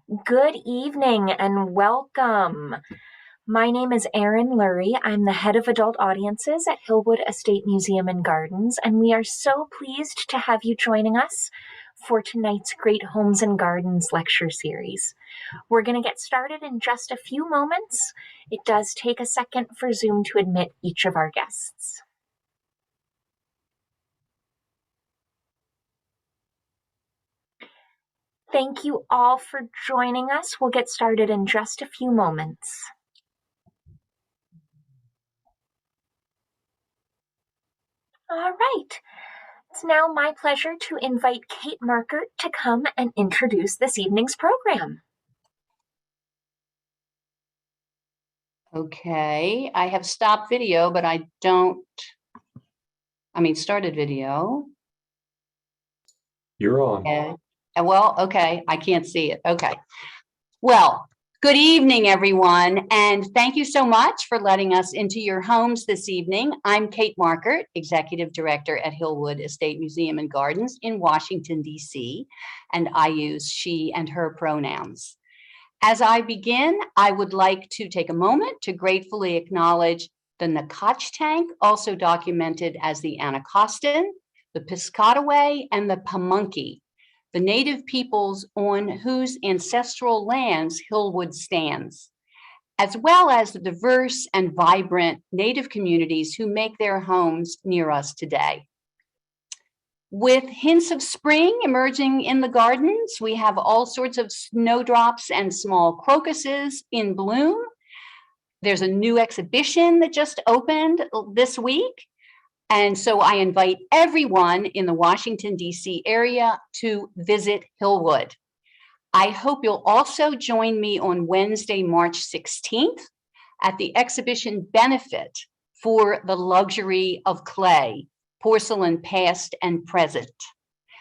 Good evening and welcome. My name is Erin Lurie. I'm the head of adult audiences at Hillwood Estate Museum and Gardens, and we are so pleased to have you joining us for tonight's Great Homes and Gardens lecture series. We're going to get started in just a few moments. It does take a second for Zoom to admit each of our guests. Thank you all for joining us. We'll get started in just a few moments. All right. It's now my pleasure to invite Kate Markert to come and introduce this evening's program. Okay, I have stopped video, but started video. You're on. Okay. Well, okay, I can't see it. Okay. Well, good evening, everyone, and thank you so much for letting us into your homes this evening. I'm Kate Markert, Executive Director at Hillwood Estate Museum and Gardens in Washington, D.C., and I use she and her pronouns. As I begin, I would like to take a moment to gratefully acknowledge the Nacotch tank, also documented as the Anacostan, the Piscataway, and the Pamunkey, the native peoples on whose ancestral lands Hillwood stands, as well as the diverse and vibrant native communities who make their homes near us today. With hints of spring emerging in the gardens, we have all sorts of snowdrops and small crocuses in bloom. There's a new exhibition that just opened this week. And so I invite everyone in the Washington, D.C. area to visit Hillwood. I hope you'll also join me on Wednesday, March 16th at the exhibition benefit for the luxury of clay, porcelain past and present,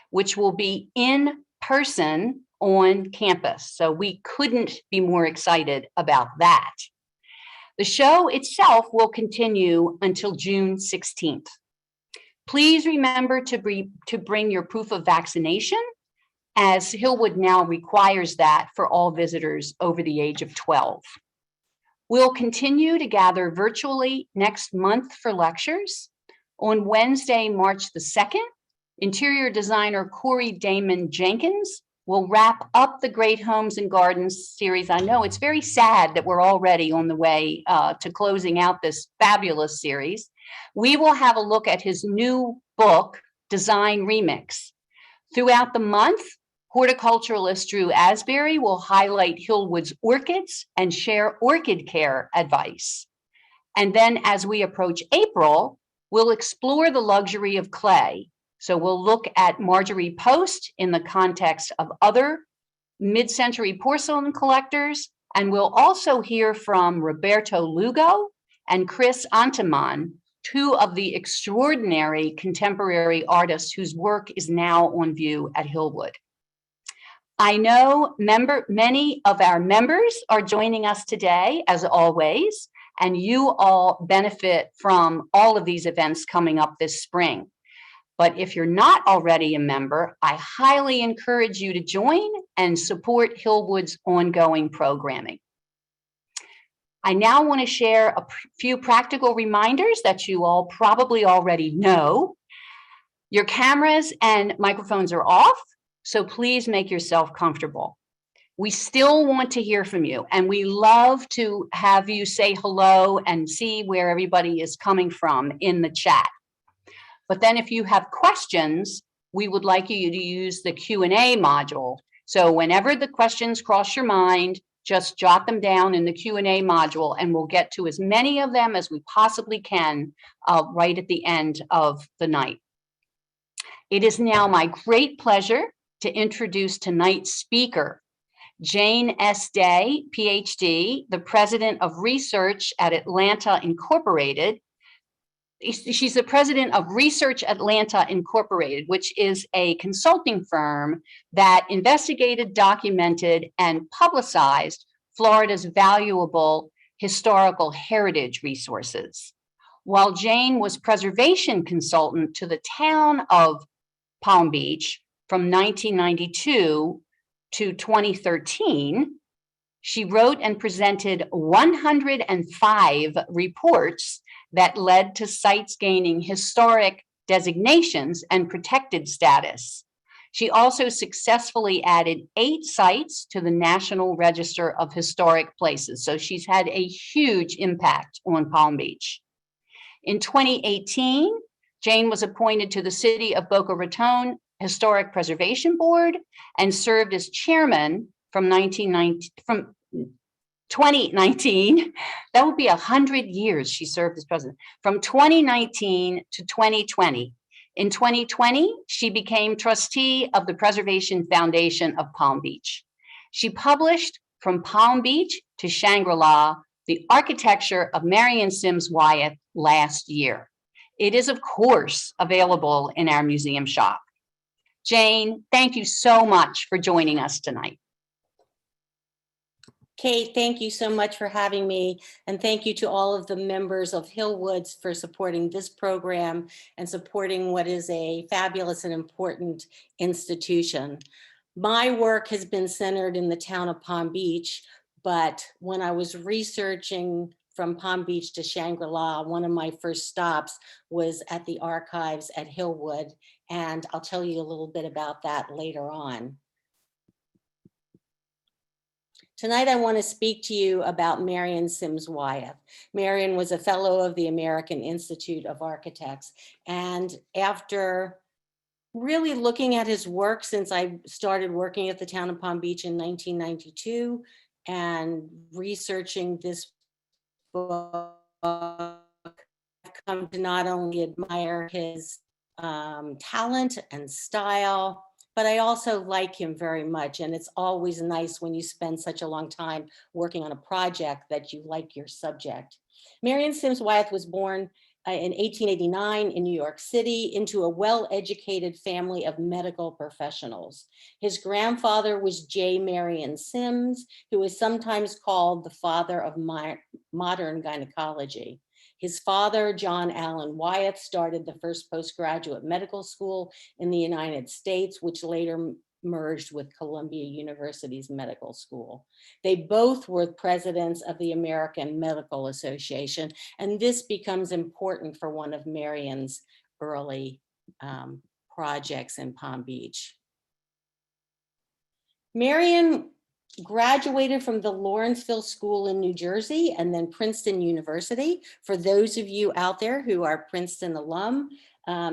which will be in person on campus. So we couldn't be more excited about that. The show itself will continue until June 16th. Please remember to bring your proof of vaccination, as Hillwood now requires that for all visitors over the age of 12. We'll continue to gather virtually next month for lectures. On Wednesday, March the 2nd, interior designer Corey Damon Jenkins will wrap up the Great Homes and Gardens series. I know it's very sad that we're already on the way to closing out this fabulous series. We will have a look at his new book, Design Remix. Throughout the month, horticulturalist Drew Asbury will highlight Hillwood's orchids and share orchid care advice. And then as we approach April, we'll explore the luxury of clay. So we'll look at Marjorie Post in the context of other mid-century porcelain collectors, and we'll also hear from Roberto Lugo and Chris Anteman, two of the extraordinary contemporary artists whose work is now on view at Hillwood. I know many of our members are joining us today, as always, and you all benefit from all of these events coming up this spring. But if you're not already a member, I highly encourage you to join and support Hillwood's ongoing programming. I now want to share a few practical reminders that you all probably already know. Your cameras and microphones are off, so please make yourself comfortable. We still want to hear from you, and we love to have you say hello and see where everybody is coming from in the chat. But then if you have questions, we would like you to use the Q&A module. So whenever the questions cross your mind, just jot them down in the Q&A module, and we'll get to as many of them as we possibly can right at the end of the night. It is now my great pleasure to introduce tonight's speaker, Jane S. Day, Ph.D., the president of research at Atlanta Incorporated. She's the president of Research Atlanta Incorporated, which is a consulting firm that investigated, documented, and publicized Florida's valuable historical heritage resources. While Jane was preservation consultant to the town of Palm Beach from 1992 to 2013, she wrote and presented 105 reports that led to sites gaining historic designations and protected status. She also successfully added 8 sites to the National Register of Historic Places. So she's had a huge impact on Palm Beach. In 2018, Jane was appointed to the City of Boca Raton Historic Preservation Board and served as chairman from 2019. That would be 100 years she served as president, from 2019 to 2020. In 2020, she became trustee of the Preservation Foundation of Palm Beach. She published From Palm Beach to Shangri-La, The Architecture of Marion Sims Wyeth last year. It is, of course, available in our museum shop. Jane, thank you so much for joining us tonight. Kate, thank you so much for having me. And thank you to all of the members of Hillwoods for supporting this program and supporting what is a fabulous and important institution. My work has been centered in the town of Palm Beach, but when I was researching From Palm Beach to Shangri-La, one of my first stops was at the archives at Hillwood, and I'll tell you a little bit about that later on. Tonight, I want to speak to you about Marion Sims Wyeth. Marion was a fellow of the American Institute of Architects. And after really looking at his work since I started working at the town of Palm Beach in 1992 and researching this book, I've come to not only admire his talent and style, but I also like him very much. And it's always nice when you spend such a long time working on a project that you like your subject. Marion Sims Wyeth was born in 1889 in New York City into a well-educated family of medical professionals. His grandfather was J. Marion Sims, who is sometimes called the father of modern gynecology. His father, John Allen Wyeth, started the first postgraduate medical school in the United States, which later merged with Columbia University's medical school. They both were presidents of the American Medical Association, and this becomes important for one of Marion's early projects in Palm Beach. Marion graduated from the Lawrenceville School in New Jersey and then Princeton University. For those of you out there who are Princeton alum,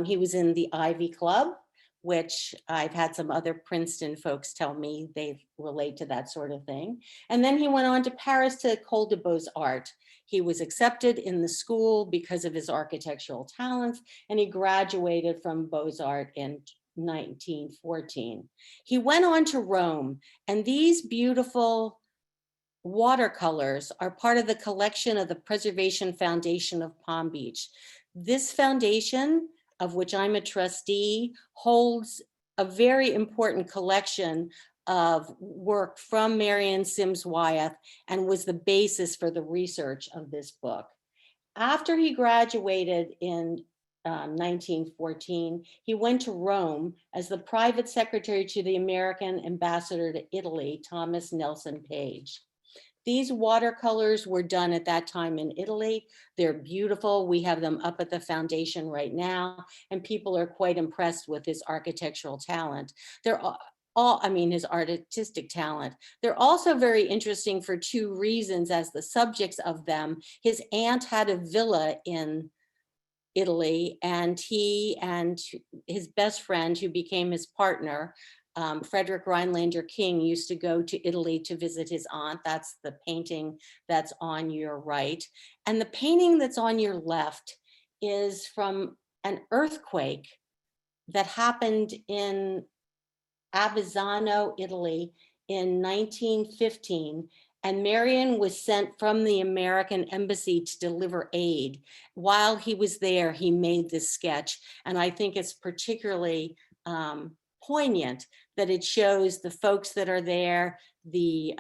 he was in the Ivy Club, which I've had some other Princeton folks tell me they relate to that sort of thing. And then he went on to Paris to École des Beaux-Arts. He was accepted in the school because of his architectural talents, and he graduated from Beaux-Arts in 1914. He went on to Rome, and these beautiful watercolors are part of the collection of the Preservation Foundation of Palm Beach. This foundation, of which I'm a trustee, holds a very important collection of work from Marion Sims Wyeth and was the basis for the research of this book. After he graduated in 1914, he went to Rome as the private secretary to the American ambassador to Italy, Thomas Nelson Page. These watercolors were done at that time in Italy. They're beautiful. We have them up at the foundation right now, and people are quite impressed with his architectural talent. They're his artistic talent. They're also very interesting for two reasons as the subjects of them. His aunt had a villa in Italy, and he and his best friend, who became his partner, Frederick Rhinelander King, used to go to Italy to visit his aunt. That's the painting that's on your right. And the painting that's on your left is from an earthquake that happened in Avezzano, Italy in 1915. And Marion was sent from the American embassy to deliver aid. While he was there, he made this sketch. And I think it's particularly poignant that it shows the folks that are there, the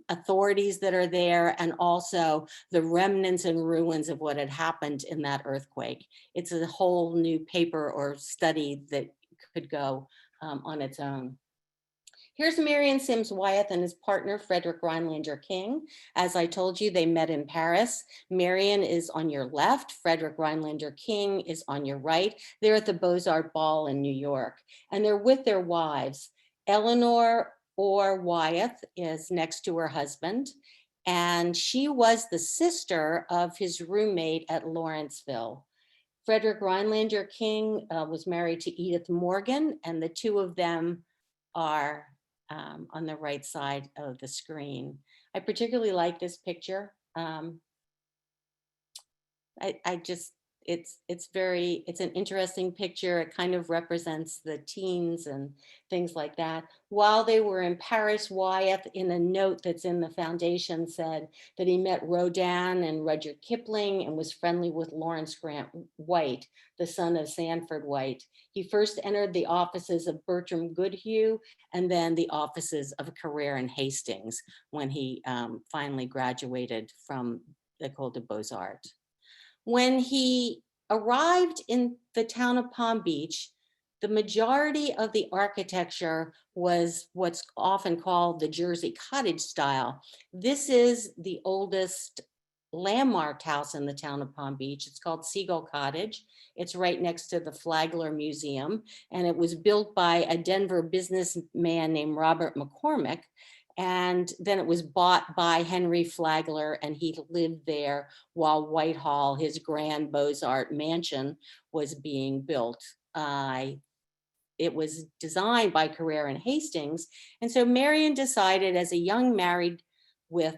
authorities that are there, and also the remnants and ruins of what had happened in that earthquake. It's a whole new paper or study that could go on its own. Here's Marion Sims Wyeth and his partner, Frederick Rhinelander King. As I told you, they met in Paris. Marion is on your left. Frederick Rhinelander King is on your right. They're at the Beaux-Arts Ball in New York, and they're with their wives. Eleanor or Wyeth is next to her husband, and she was the sister of his roommate at Lawrenceville. Frederick Rhinelander King was married to Edith Morgan, and the two of them are on the right side of the screen. I particularly like this picture. It's an interesting picture. It kind of represents the teens and things like that. While they were in Paris, Wyeth, in a note that's in the foundation, said that he met Rodin and Rudyard Kipling and was friendly with Lawrence Grant White, the son of Sanford White. He first entered the offices of Bertram Goodhue and then the offices of Carrere and Hastings when he finally graduated from the École des Beaux-Arts. When he arrived in the town of Palm Beach, the majority of the architecture was what's often called the Jersey cottage style. This is the oldest landmarked house in the town of Palm Beach. It's called Seagull Cottage. It's right next to the Flagler Museum, and it was built by a Denver businessman named Robert McCormick. And then it was bought by Henry Flagler, and he lived there while Whitehall, his grand Beaux-Arts mansion, was being built. It was designed by Carrere and Hastings. And so Marion decided, as a young married with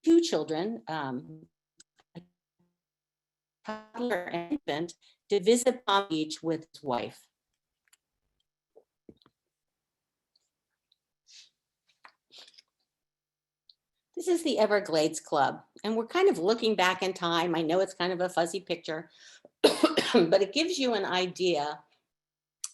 two children, a toddler and infant, to visit Palm Beach with his wife. This is the Everglades Club, and we're kind of looking back in time. I know it's kind of a fuzzy picture, but it gives you an idea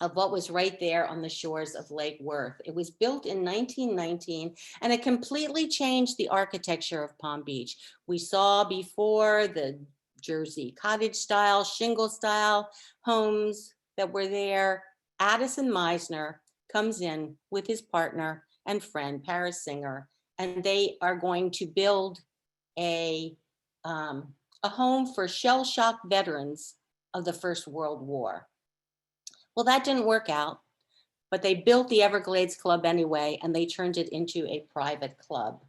of what was right there on the shores of Lake Worth. It was built in 1919, and it completely changed the architecture of Palm Beach. We saw before the Jersey cottage style, shingle style homes that were there. Addison Meisner comes in with his partner and friend, Paris Singer, and they are going to build a home for shell-shocked veterans of the First World War. Well, that didn't work out, but they built the Everglades Club anyway, and they turned it into a private club.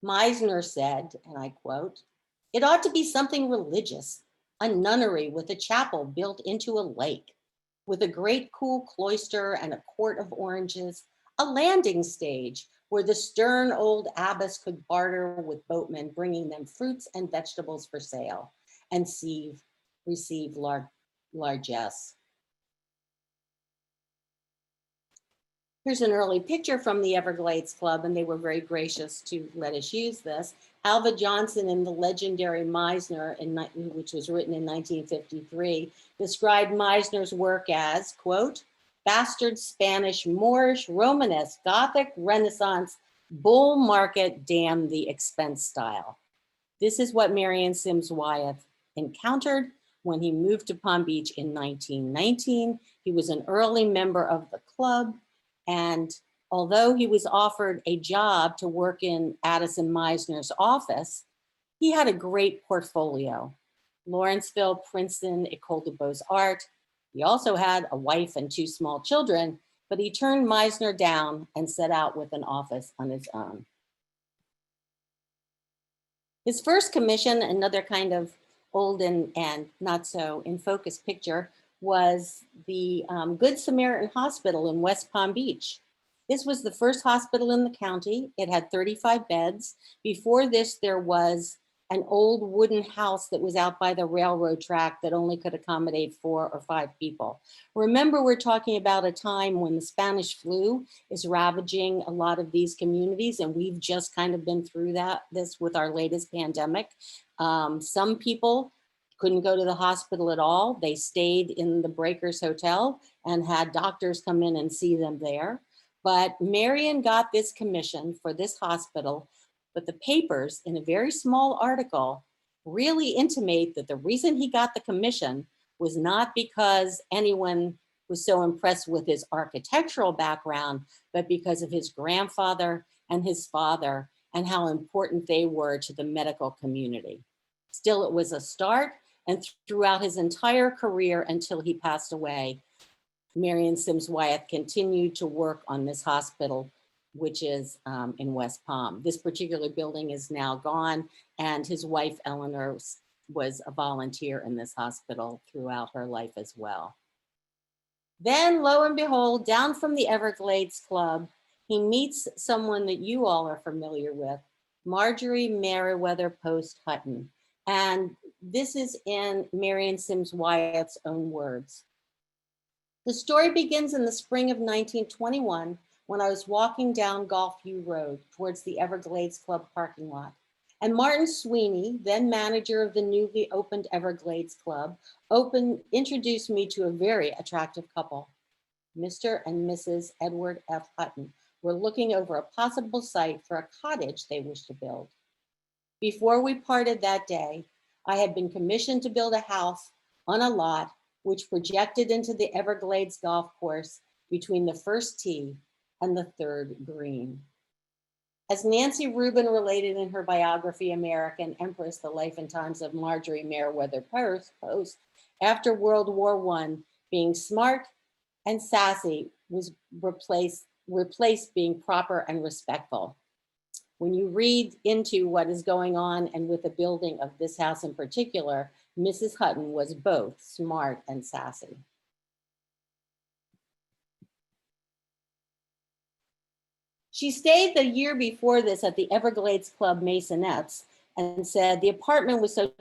Meisner said, and I quote, "It ought to be something religious, a nunnery with a chapel built into a lake, with a great cool cloister and a court of oranges, a landing stage where the stern old abbess could barter with boatmen, bringing them fruits and vegetables for sale, and receive largesse." Here's an early picture from the Everglades Club, and they were very gracious to let us use this. Alva Johnson in the legendary Meisner, which was written in 1953, described Meisner's work as, quote, "Bastard Spanish, Moorish, Romanesque, Gothic, Renaissance, bull market, damn the expense style." This is what Marion Sims Wyeth encountered when he moved to Palm Beach in 1919. He was an early member of the club, and although he was offered a job to work in Addison Meisner's office, he had a great portfolio. Lawrenceville, Princeton, École des Beaux-Arts. He also had a wife and two small children, but he turned Meisner down and set out with an office on his own. His first commission, another kind of old and not so in focus picture, was the Good Samaritan Hospital in West Palm Beach. This was the first hospital in the county. It had 35 beds. Before this, there was an old wooden house that was out by the railroad track that only could accommodate 4 or 5 people. Remember, we're talking about a time when the Spanish flu is ravaging a lot of these communities, and we've just kind of been through this with our latest pandemic. Some people couldn't go to the hospital at all. They stayed in the Breakers Hotel and had doctors come in and see them there. But Marion got this commission for this hospital, but the papers, in a very small article, really intimate that the reason he got the commission was not because anyone was so impressed with his architectural background, but because of his grandfather and his father and how important they were to the medical community. Still, it was a start, and throughout his entire career until he passed away, Marion Sims Wyeth continued to work on this hospital, which is in West Palm. This particular building is now gone, and his wife, Eleanor, was a volunteer in this hospital throughout her life as well. Then, lo and behold, down from the Everglades Club, he meets someone that you all are familiar with, Marjorie Merriweather Post Hutton. And this is in Marion Sims Wyeth's own words. The story begins in the spring of 1921 when I was walking down Gulfview Road towards the Everglades Club parking lot. And Martin Sweeney, then manager of the newly opened Everglades Club, introduced me to a very attractive couple. Mr. and Mrs. Edward F. Hutton were looking over a possible site for a cottage they wished to build. Before we parted that day, I had been commissioned to build a house on a lot which projected into the Everglades golf course between the first tee and the third green. As Nancy Rubin related in her biography, American Empress, The Life and Times of Marjorie Merriweather Post, after World War I, being smart and sassy was replaced being proper and respectful. When you read into what is going on and with the building of this house in particular, Mrs. Hutton was both smart and sassy. She stayed the year before this at the Everglades Club Masonettes and said the apartment was so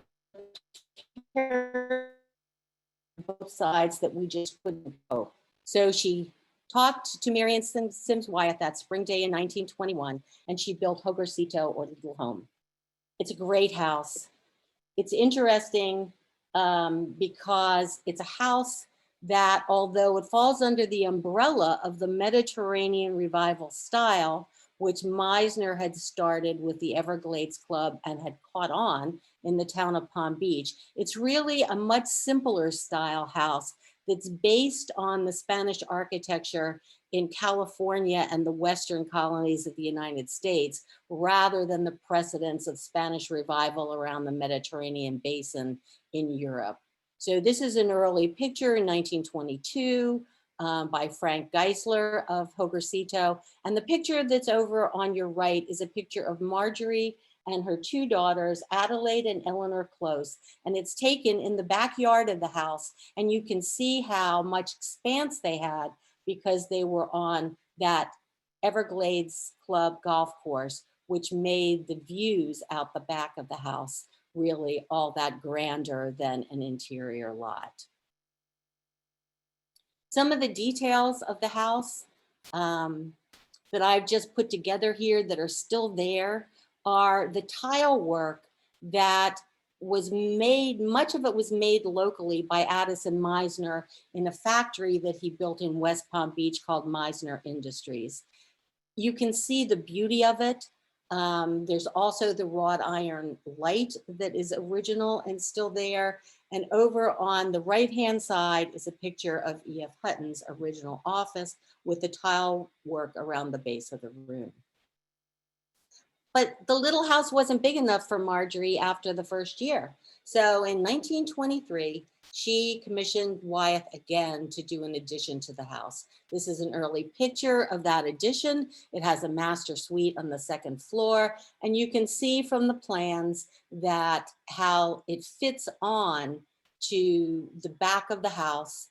both sides that we just couldn't cope. So she talked to Marion Sims Wyeth that spring day in 1921, and she built Hogarcito, or Little Home. It's a great house. It's interesting because it's a house that, although it falls under the umbrella of the Mediterranean revival style, which Meisner had started with the Everglades Club and had caught on in the town of Palm Beach, it's really a much simpler style house that's based on the Spanish architecture in California and the Western colonies of the United States, rather than the precedents of Spanish revival around the Mediterranean basin in Europe. So this is an early picture in 1922 by Frank Geisler of Hogarcito. And the picture that's over on your right is a picture of Marjorie and her two daughters, Adelaide and Eleanor Close. And it's taken in the backyard of the house. And you can see how much expanse they had because they were on that Everglades Club golf course, which made the views out the back of the house really all that grander than an interior lot. Some of the details of the house that I've just put together here that are still there are the tile work that was made, much of it was made locally by Addison Meisner in a factory that he built in West Palm Beach called Meisner Industries. You can see the beauty of it. There's also the wrought iron light that is original and still there. And over on the right-hand side is a picture of E.F. Hutton's original office with the tile work around the base of the room. But the little house wasn't big enough for Marjorie after the first year. So in 1923, she commissioned Wyeth again to do an addition to the house. This is an early picture of that addition. It has a master suite on the second floor. And you can see from the plans that how it fits on to the back of the house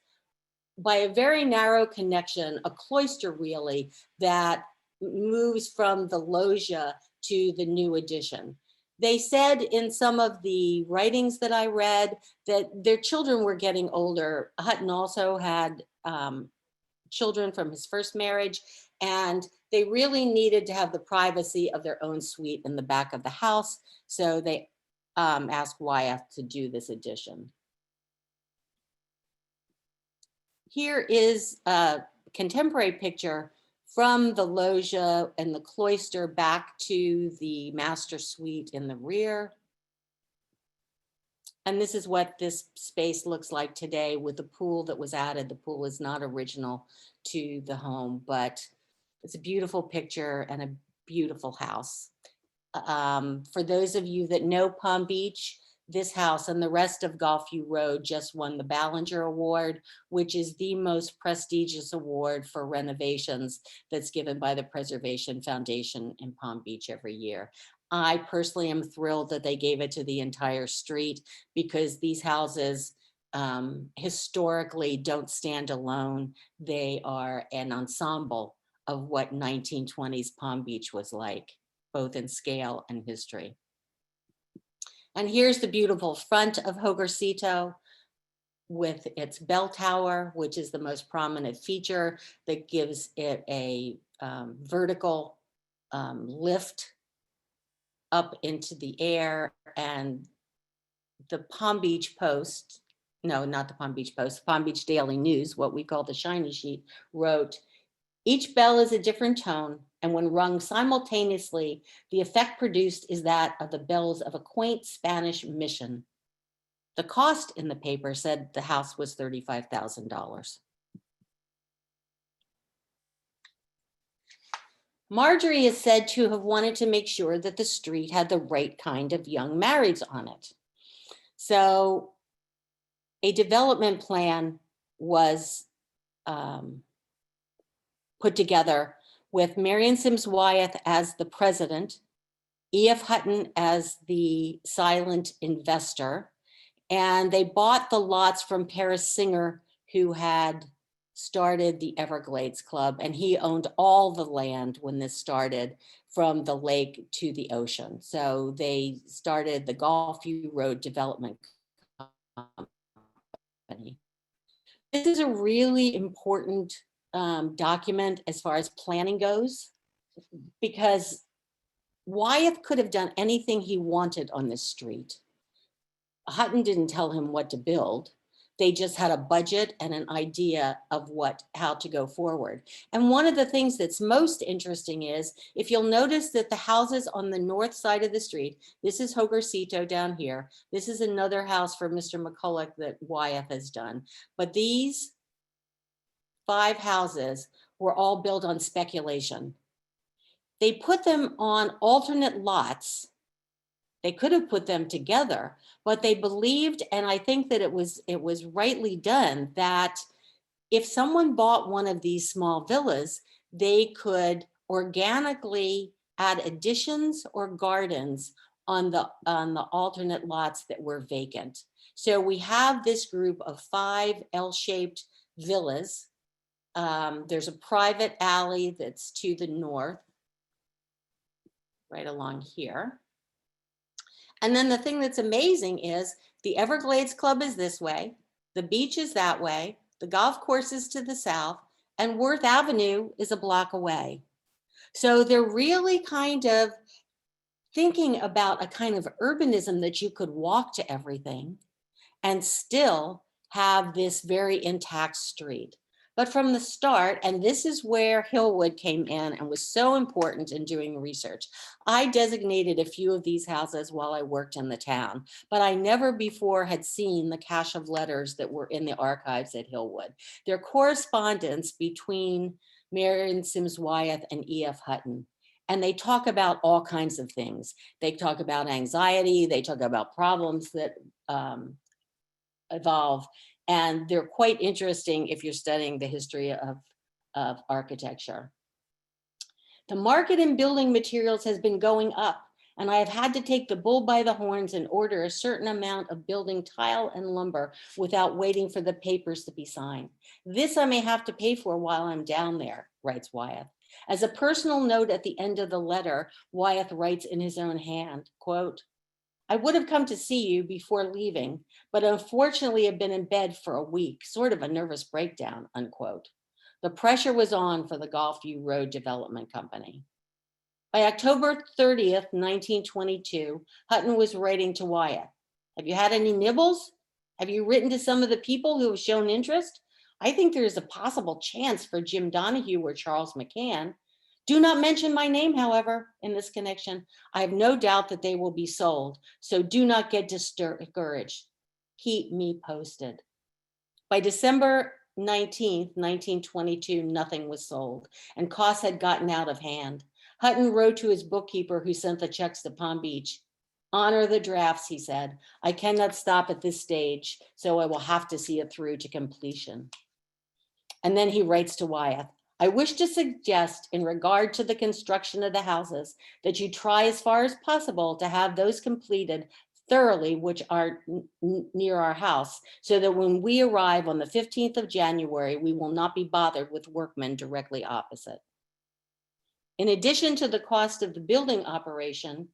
by a very narrow connection, a cloister really, that moves from the loggia to the new addition. They said in some of the writings that I read that their children were getting older. Hutton also had children from his first marriage, and they really needed to have the privacy of their own suite in the back of the house. So they asked Wyeth to do this addition. Here is a contemporary picture from the loggia and the cloister back to the master suite in the rear. And this is what this space looks like today with the pool that was added. The pool is not original to the home, but it's a beautiful picture and a beautiful house. For those of you that know Palm Beach, this house and the rest of Gulfview Road just won the Ballinger Award, which is the most prestigious award for renovations that's given by the Preservation Foundation in Palm Beach every year. I personally am thrilled that they gave it to the entire street because these houses historically don't stand alone. They are an ensemble of what 1920s Palm Beach was like, both in scale and history. And here's the beautiful front of Hogarcito with its bell tower, which is the most prominent feature that gives it a vertical lift up into the air. And the Palm Beach Post, no, not the Palm Beach Post, Palm Beach Daily News, what we call the shiny sheet, wrote, "Each bell is a different tone, and when rung simultaneously, the effect produced is that of the bells of a quaint Spanish mission." The cost in the paper said the house was $35,000. Marjorie is said to have wanted to make sure that the street had the right kind of young marrieds on it. So a development plan was put together with Marion Sims Wyeth as the president, E.F. Hutton as the silent investor, and they bought the lots from Paris Singer, who had started the Everglades Club, and he owned all the land when this started from the lake to the ocean. So they started the Gulfview Road Development Company. This is a really important document as far as planning goes, because Wyeth could have done anything he wanted on this street. Hutton didn't tell him what to build. They just had a budget and an idea of how to go forward. And one of the things that's most interesting is, if you'll notice that the houses on the north side of the street, this is Hogarcito down here. This is another house for Mr. McCulloch that Wyeth has done. But these 5 houses were all built on speculation. They put them on alternate lots. They could have put them together, but they believed, and I think that it was rightly done, that if someone bought one of these small villas, they could organically add additions or gardens on the alternate lots that were vacant. So we have this group of 5 L-shaped villas. There's a private alley that's to the north, right along here. And then the thing that's amazing is the Everglades Club is this way, the beach is that way, the golf course is to the south, and Worth Avenue is a block away. So they're really kind of thinking about a kind of urbanism that you could walk to everything and still have this very intact street. But from the start, and this is where Hillwood came in and was so important in doing research. I designated a few of these houses while I worked in the town, but I never before had seen the cache of letters that were in the archives at Hillwood. Their correspondence between Marion Sims Wyeth and E.F. Hutton. And they talk about all kinds of things. They talk about anxiety, they talk about problems that evolve. And they're quite interesting if you're studying the history of architecture. The market in building materials has been going up, and I have had to take the bull by the horns and order a certain amount of building tile and lumber without waiting for the papers to be signed. This I may have to pay for while I'm down there, writes Wyeth. As a personal note at the end of the letter, Wyeth writes in his own hand, quote, "I would have come to see you before leaving, but unfortunately have been in bed for a week, sort of a nervous breakdown," unquote. The pressure was on for the Gulfview Road Development Company. By October 30th, 1922, Hutton was writing to Wyeth. "Have you had any nibbles? Have you written to some of the people who have shown interest? I think there is a possible chance for Jim Donahue or Charles McCann. Do not mention my name, however, in this connection. I have no doubt that they will be sold, so do not get discouraged. Keep me posted. By December 19th, 1922, nothing was sold, and costs had gotten out of hand. Hutton wrote to his bookkeeper, who sent the checks to Palm Beach. "Honor the drafts," he said. "I cannot stop at this stage, so I will have to see it through to completion." And then he writes to Wyeth, "I wish to suggest in regard to the construction of the houses that you try as far as possible to have those completed thoroughly which are near our house, so that when we arrive on the 15th of January, we will not be bothered with workmen directly opposite." In addition to the cost of the building operation,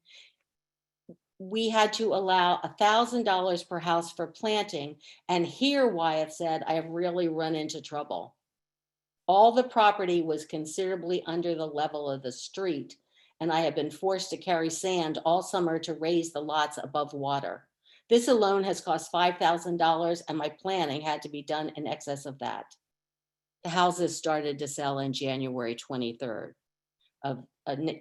we had to allow $1,000 per house for planting. And here, Wyeth said, "I have really run into trouble. All the property was considerably under the level of the street, and I have been forced to carry sand all summer to raise the lots above water. This alone has cost $5,000, and my planning had to be done in excess of that." The houses started to sell in January 23rd of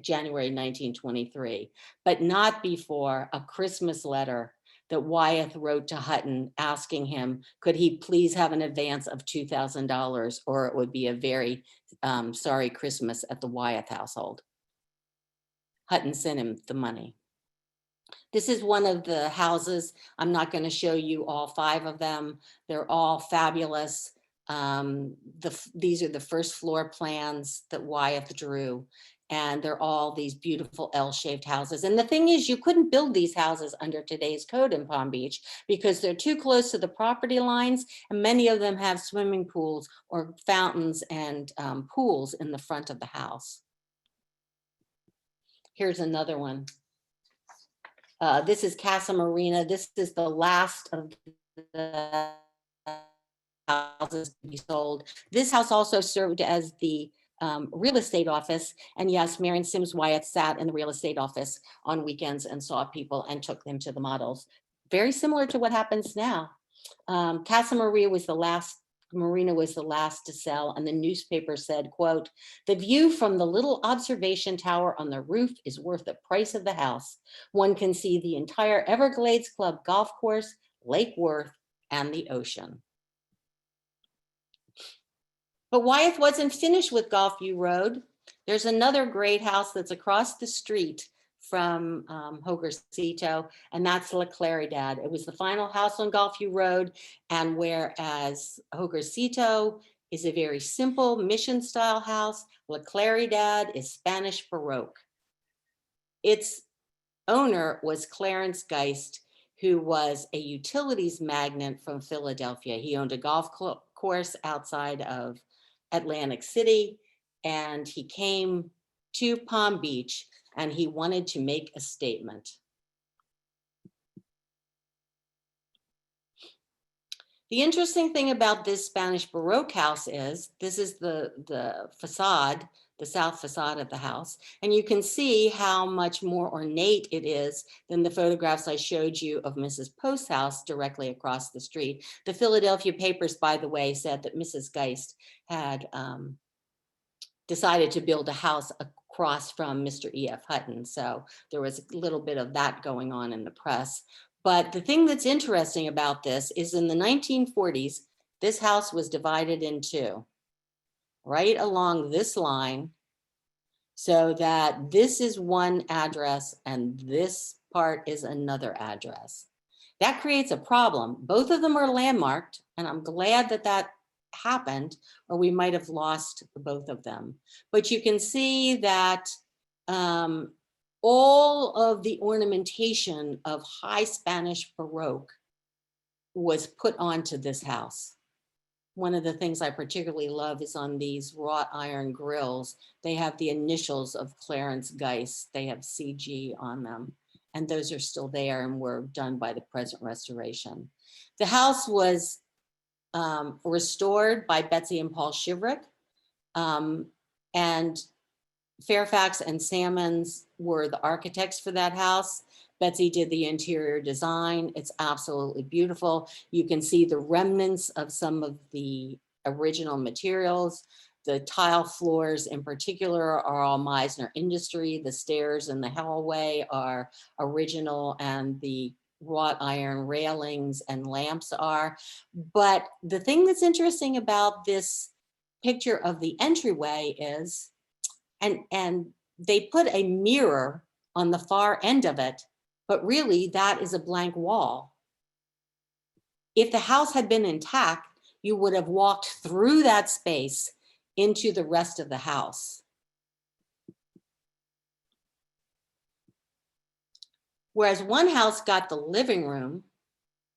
January 1923, but not before a Christmas letter that Wyeth wrote to Hutton asking him, could he please have an advance of $2,000, or it would be a very sorry Christmas at the Wyeth household. Hutton sent him the money. This is one of the houses. I'm not going to show you all 5 of them. They're all fabulous. These are the first floor plans that Wyeth drew, and they're all these beautiful L-shaped houses. And the thing is, you couldn't build these houses under today's code in Palm Beach because they're too close to the property lines, and many of them have swimming pools or fountains and pools in the front of the house. Here's another one. This is Casa Marina. This is the last of the houses to be sold. This house also served as the real estate office. And yes, Marion Sims Wyeth sat in the real estate office on weekends and saw people and took them to the models. Very similar to what happens now. Casa Marina was the last to sell, and the newspaper said, quote, "The view from the little observation tower on the roof is worth the price of the house. One can see the entire Everglades Club golf course, Lake Worth, and the ocean." But Wyeth wasn't finished with Golfview Road. There's another great house that's across the street from Hogarcito, and that's La Claridad. It was the final house on Golfview Road, and whereas Hogarcito is a very simple mission style house, La Claridad is Spanish Baroque. Its owner was Clarence Geist, who was a utilities magnate from Philadelphia. He owned a golf course outside of Atlantic City, and he came to Palm Beach and he wanted to make a statement. The interesting thing about this Spanish Baroque house is, this is the facade, the south facade of the house, and you can see how much more ornate it is than the photographs I showed you of Mrs. Post's house directly across the street. The Philadelphia papers, by the way, said that Mrs. Geist had decided to build a house across from Mr. E.F. Hutton, so there was a little bit of that going on in the press. But the thing that's interesting about this is in the 1940s, this house was divided in two, right along this line, so that this is one address and this part is another address. That creates a problem. Both of them are landmarked, and I'm glad that that happened, or we might have lost both of them. But you can see that all of the ornamentation of high Spanish Baroque was put onto this house. One of the things I particularly love is on these wrought iron grills, they have the initials of Clarence Geist. They have CG on them, and those are still there and were done by the present restoration. The house was restored by Betsy and Paul Shiverick, and Fairfax and Salmons were the architects for that house. Betsy did the interior design. It's absolutely beautiful. You can see the remnants of some of the original materials. The tile floors in particular are all Meisner Industry. The stairs in the hallway are original, and the wrought iron railings and lamps are. But the thing that's interesting about this picture of the entryway is, and they put a mirror on the far end of it, but really that is a blank wall. If the house had been intact, you would have walked through that space into the rest of the house. Whereas one house got the living room,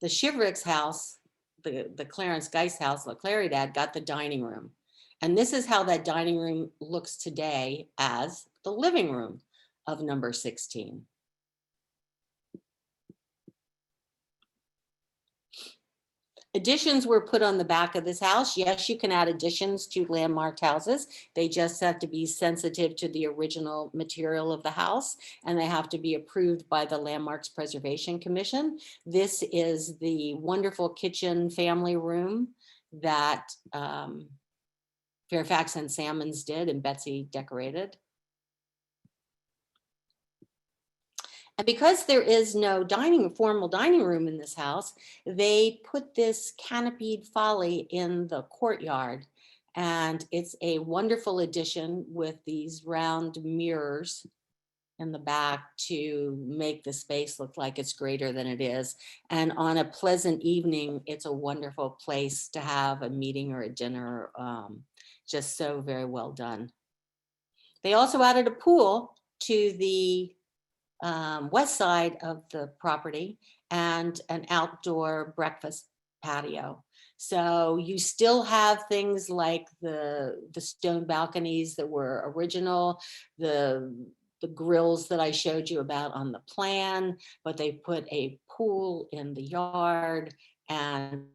the Shivricks house, the Clarence Geist house, the Claridad, got the dining room. And this is how that dining room looks today as the living room of number 16. Additions were put on the back of this house. Yes, you can add additions to landmarked houses. They just have to be sensitive to the original material of the house, and they have to be approved by the Landmarks Preservation Commission. This is the wonderful kitchen family room that Fairfax and Salmons did and Betsy decorated. And because there is no formal dining room in this house, they put this canopied folly in the courtyard. And it's a wonderful addition with these round mirrors in the back to make the space look like it's greater than it is. And on a pleasant evening, it's a wonderful place to have a meeting or a dinner. Just so very well done. They also added a pool to the west side of the property and an outdoor breakfast patio. So you still have things like the stone balconies that were original, the grills that I showed you about on the plan, but they put a pool in the yard, and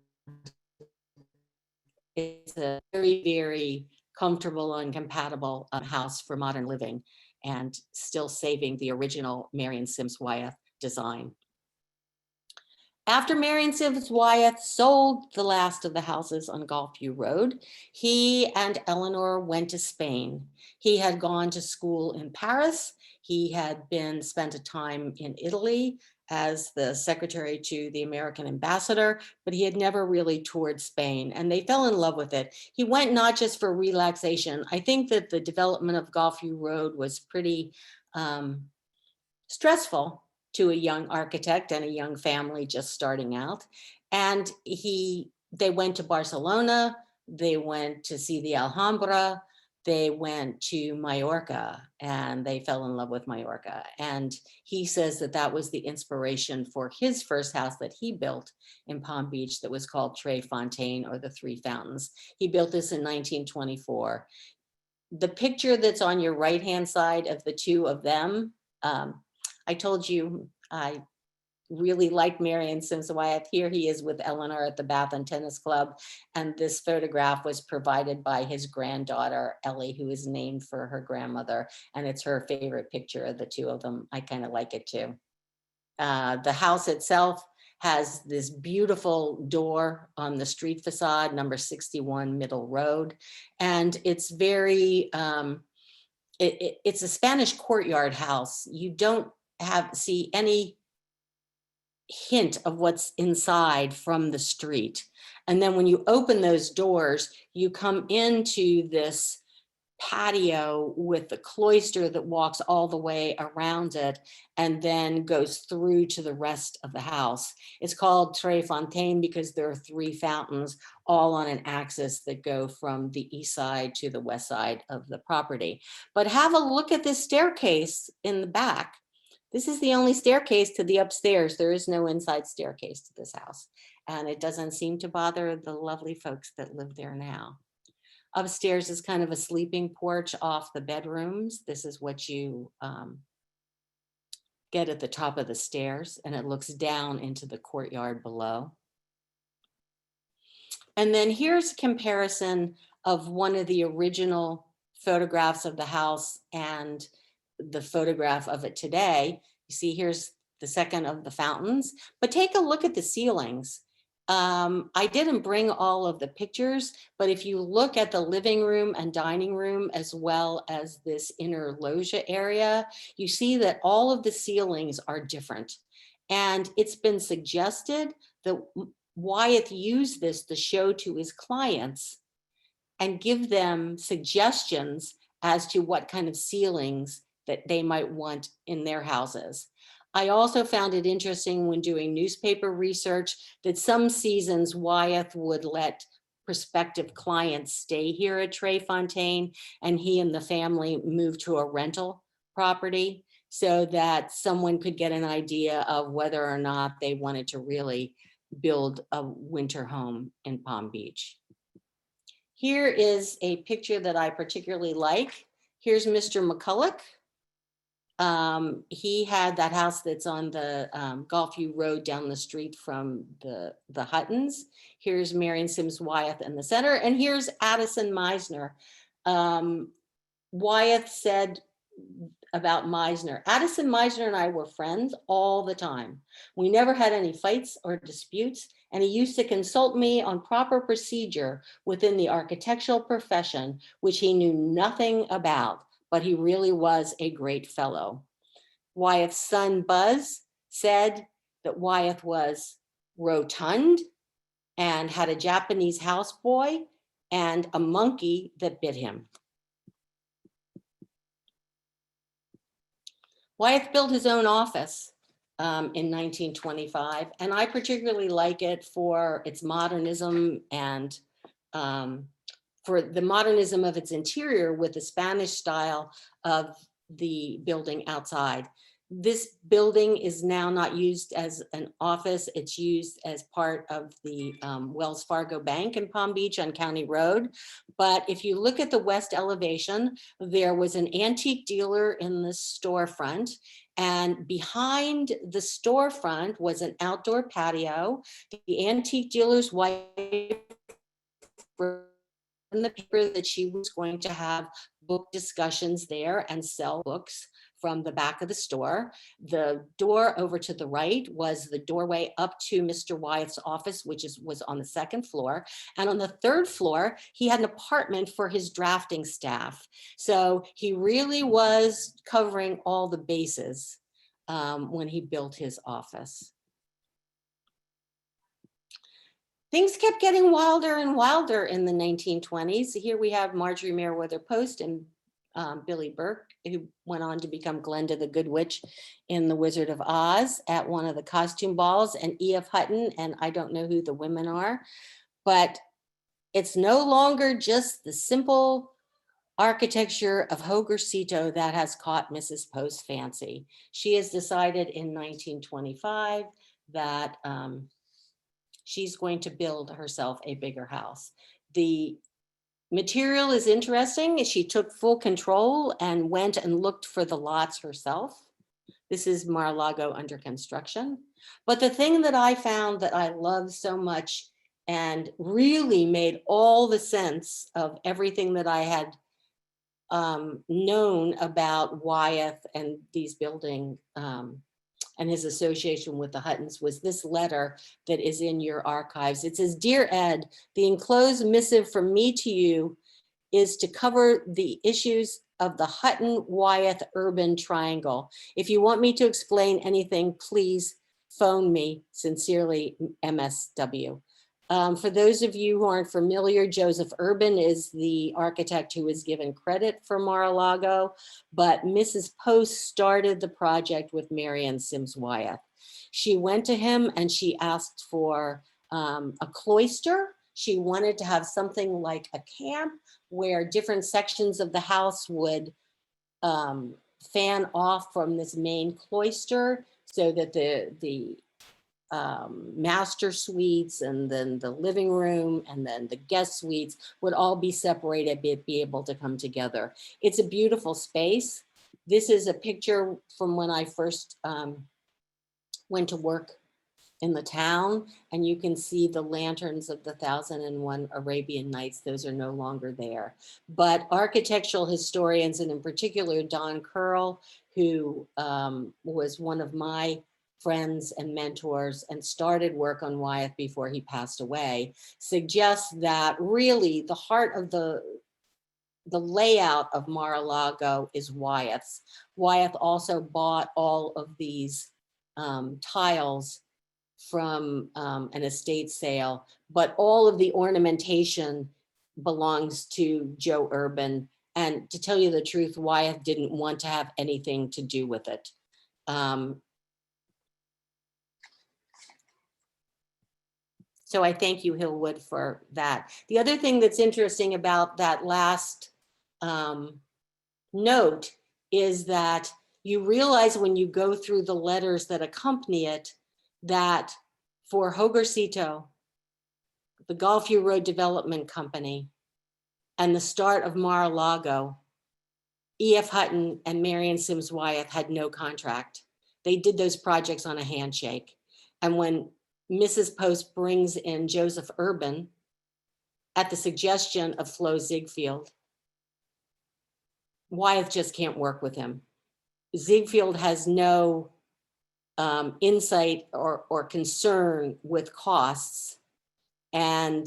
it's a very, very comfortable and compatible house for modern living, and still saving the original Marion Sims Wyeth design. After Marion Sims Wyeth sold the last of the houses on Gulfview Road, he and Eleanor went to Spain. He had gone to school in Paris. He had spent a time in Italy as the secretary to the American ambassador, but he had never really toured Spain, and they fell in love with it. He went not just for relaxation. I think that the development of Gulfview Road was pretty stressful to a young architect and a young family just starting out. And they went to Barcelona, they went to see the Alhambra, they went to Mallorca, and they fell in love with Mallorca. And he says that that was the inspiration for his first house that he built in Palm Beach that was called Tres Fontaines, or the Three Fountains. He built this in 1924. The picture that's on your right-hand side of the two of them, I told you I really like Marion Sims Wyeth. Here he is with Eleanor at the Bath and Tennis Club. And this photograph was provided by his granddaughter, Ellie, who is named for her grandmother. And it's her favorite picture of the two of them. I kind of like it too. The house itself has this beautiful door on the street facade, number 61 Middle Road. And it's very, it's a Spanish courtyard house. You don't see any hint of what's inside from the street. And then when you open those doors, you come into this patio with the cloister that walks all the way around it and then goes through to the rest of the house. It's called Tres Fontaines because there are three fountains all on an axis that go from the east side to the west side of the property. But have a look at this staircase in the back. This is the only staircase to the upstairs. There is no inside staircase to this house. And it doesn't seem to bother the lovely folks that live there now. Upstairs is kind of a sleeping porch off the bedrooms. This is what you get at the top of the stairs, and it looks down into the courtyard below. And then here's a comparison of one of the original photographs of the house and the photograph of it today. You see, here's the second of the fountains, but take a look at the ceilings. I didn't bring all of the pictures, but if you look at the living room and dining room, as well as this inner loggia area, you see that all of the ceilings are different. And it's been suggested that Wyeth used this to show to his clients and give them suggestions as to what kind of ceilings that they might want in their houses. I also found it interesting when doing newspaper research that some seasons Wyeth would let prospective clients stay here at Trefontaine, and he and the family moved to a rental property so that someone could get an idea of whether or not they wanted to really build a winter home in Palm Beach. Here is a picture that I particularly like. Here's Mr. McCulloch. He had that house that's on the Gulfview Road down the street from the Huttons. Here's Marion Sims Wyeth in the center, and here's Addison Meisner. Wyeth said about Meisner, Addison Meisner and I were friends all the time. We never had any fights or disputes, and he used to consult me on proper procedure within the architectural profession, which he knew nothing about, but he really was a great fellow. Wyeth's son, Buzz, said that Wyeth was rotund and had a Japanese houseboy and a monkey that bit him. Wyeth built his own office in 1925, and I particularly like it for its modernism and for the modernism of its interior with the Spanish style of the building outside. This building is now not used as an office. It's used as part of the Wells Fargo Bank in Palm Beach on County Road. But if you look at the west elevation, there was an antique dealer in the storefront. And behind the storefront was an outdoor patio. The antique dealer's wife in the paper that she was going to have book discussions there and sell books from the back of the store. The door over to the right was the doorway up to Mr. Wyeth's office, which was on the second floor. And on the third floor, he had an apartment for his drafting staff. So he really was covering all the bases when he built his office. Things kept getting wilder and wilder in the 1920s. Here we have Marjorie Merriweather Post and Billy Burke, who went on to become Glenda the Good Witch in The Wizard of Oz at one of the costume balls, and E.F. Hutton, and I don't know who the women are, but it's no longer just the simple architecture of Hogarcito that has caught Mrs. Post's fancy. She has decided in 1925 that she's going to build herself a bigger house. The material is interesting. She took full control and went and looked for the lots herself. This is Mar-a-Lago under construction. But the thing that I found that I love so much and really made all the sense of everything that I had known about Wyeth and these building and his association with the Huttons was this letter that is in your archives. It says, "Dear Ed, the enclosed missive from me to you is to cover the issues of the Hutton-Wyeth urban triangle. If you want me to explain anything, please phone me. Sincerely, MSW." For those of you who aren't familiar, Joseph Urban is the architect who is given credit for Mar-a-Lago, but Mrs. Post started the project with Marion Sims Wyeth. She went to him and she asked for a cloister. She wanted to have something like a camp where different sections of the house would fan off from this main cloister so that the master suites and then the living room and then the guest suites would all be separated, be able to come together. It's a beautiful space. This is a picture from when I first went to work in the town, and you can see the lanterns of the 1001 Arabian Nights. Those are no longer there. But architectural historians, and in particular Don Curl, who was one of my friends and mentors and started work on Wyeth before he passed away, suggests that really the heart of the layout of Mar-a-Lago is Wyeth's. Wyeth also bought all of these tiles from an estate sale, but all of the ornamentation belongs to Joe Urban. And to tell you the truth, Wyeth didn't want to have anything to do with it. So I thank you, Hillwood, for that. The other thing that's interesting about that last note is that you realize when you go through the letters that accompany it, that for Hogarcito, the Gulfview Road Development Company, and the start of Mar-a-Lago, E.F. Hutton and Marion Sims Wyeth had no contract. They did those projects on a handshake. And when Mrs. Post brings in Joseph Urban at the suggestion of Flo Ziegfeld, Wyeth just can't work with him. Ziegfeld has no insight or concern with costs, and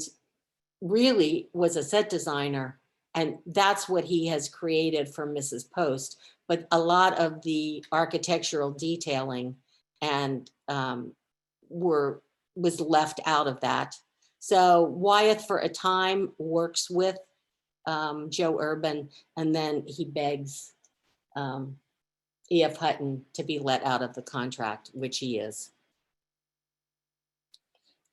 really was a set designer. And that's what he has created for Mrs. Post. But a lot of the architectural detailing and was left out of that. So Wyeth for a time works with Joe Urban, and then he begs E.F. Hutton to be let out of the contract, which he is.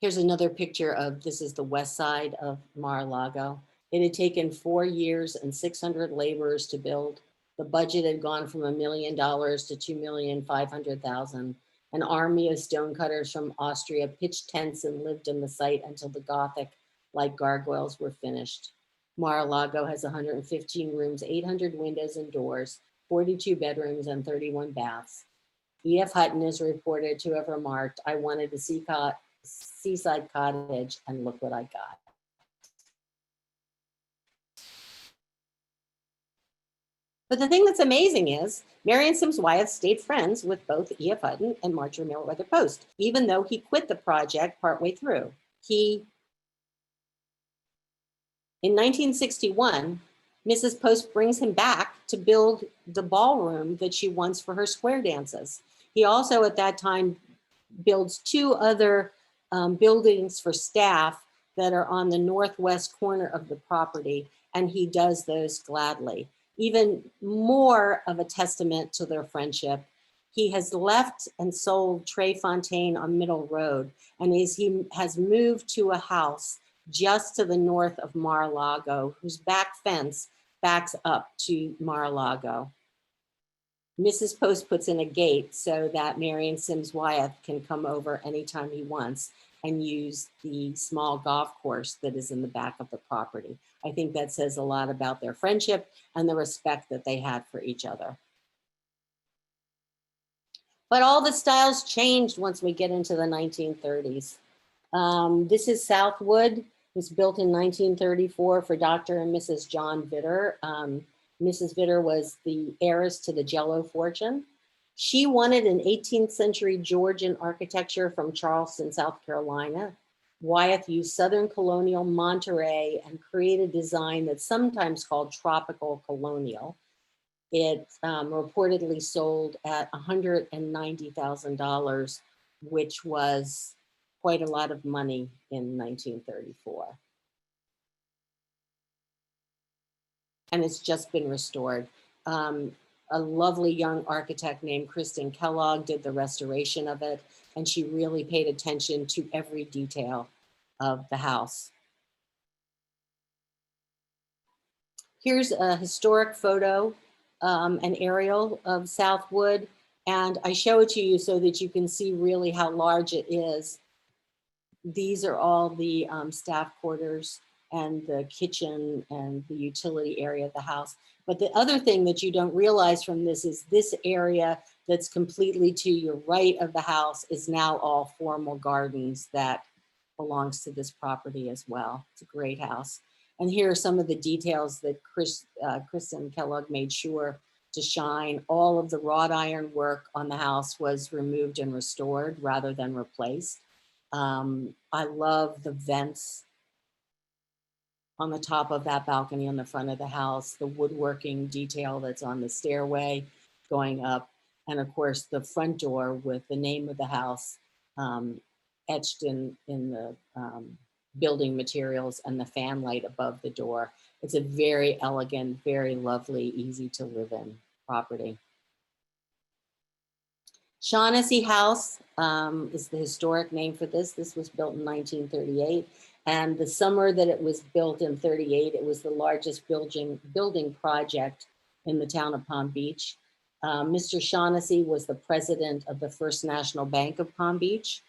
Here's another picture of, this is the west side of Mar-a-Lago. It had taken 4 years and 600 laborers to build. The budget had gone from $1 million to $2,500,000. An army of stonecutters from Austria pitched tents and lived in the site until the Gothic-like gargoyles were finished. Mar-a-Lago has 115 rooms, 800 windows and doors, 42 bedrooms, and 31 baths. E.F. Hutton is reported to have remarked, "I wanted a seaside cottage, and look what I got." But the thing that's amazing is Marion Sims Wyeth stayed friends with both E.F. Hutton and Marjorie Merriweather Post, even though he quit the project partway through. In 1961, Mrs. Post brings him back to build the ballroom that she wants for her square dances. He also at that time builds 2 other buildings for staff that are on the northwest corner of the property, and he does those gladly. Even more of a testament to their friendship, he has left and sold Trey Fontaine on Middle Road, and he has moved to a house just to the north of Mar-a-Lago, whose back fence backs up to Mar-a-Lago. Mrs. Post puts in a gate so that Marion Sims Wyeth can come over anytime he wants and use the small golf course that is in the back of the property. I think that says a lot about their friendship and the respect that they had for each other. But all the styles changed once we get into the 1930s. This is Southwood. It was built in 1934 for Dr. and Mrs. John Vitter. Mrs. Vitter was the heiress to the Jello fortune. She wanted an 18th century Georgian architecture from Charleston, South Carolina. Wyeth used Southern colonial Monterey and created a design that's sometimes called tropical colonial. It reportedly sold at $190,000, which was quite a lot of money in 1934. And it's just been restored. A lovely young architect named Kristen Kellogg did the restoration of it, and she really paid attention to every detail of the house. Here's a historic photo, an aerial of Southwood, and I show it to you so that you can see really how large it is. These are all the staff quarters and the kitchen and the utility area of the house. But the other thing that you don't realize from this is this area that's completely to your right of the house is now all formal gardens that belongs to this property as well. It's a great house. And here are some of the details that Kristen Kellogg made sure to shine. All of the wrought iron work on the house was removed and restored rather than replaced. I love the vents on the top of that balcony on the front of the house, the woodworking detail that's on the stairway going up. And of course, the front door with the name of the house etched in the building materials and the fan light above the door. It's a very elegant, very lovely, easy to live in property. Shaughnessy House is the historic name for this. This was built in 1938. And the summer that it was built in 38, it was the largest building project in the town of Palm Beach. Mr. Shaughnessy was the president of the First National Bank of Palm Beach.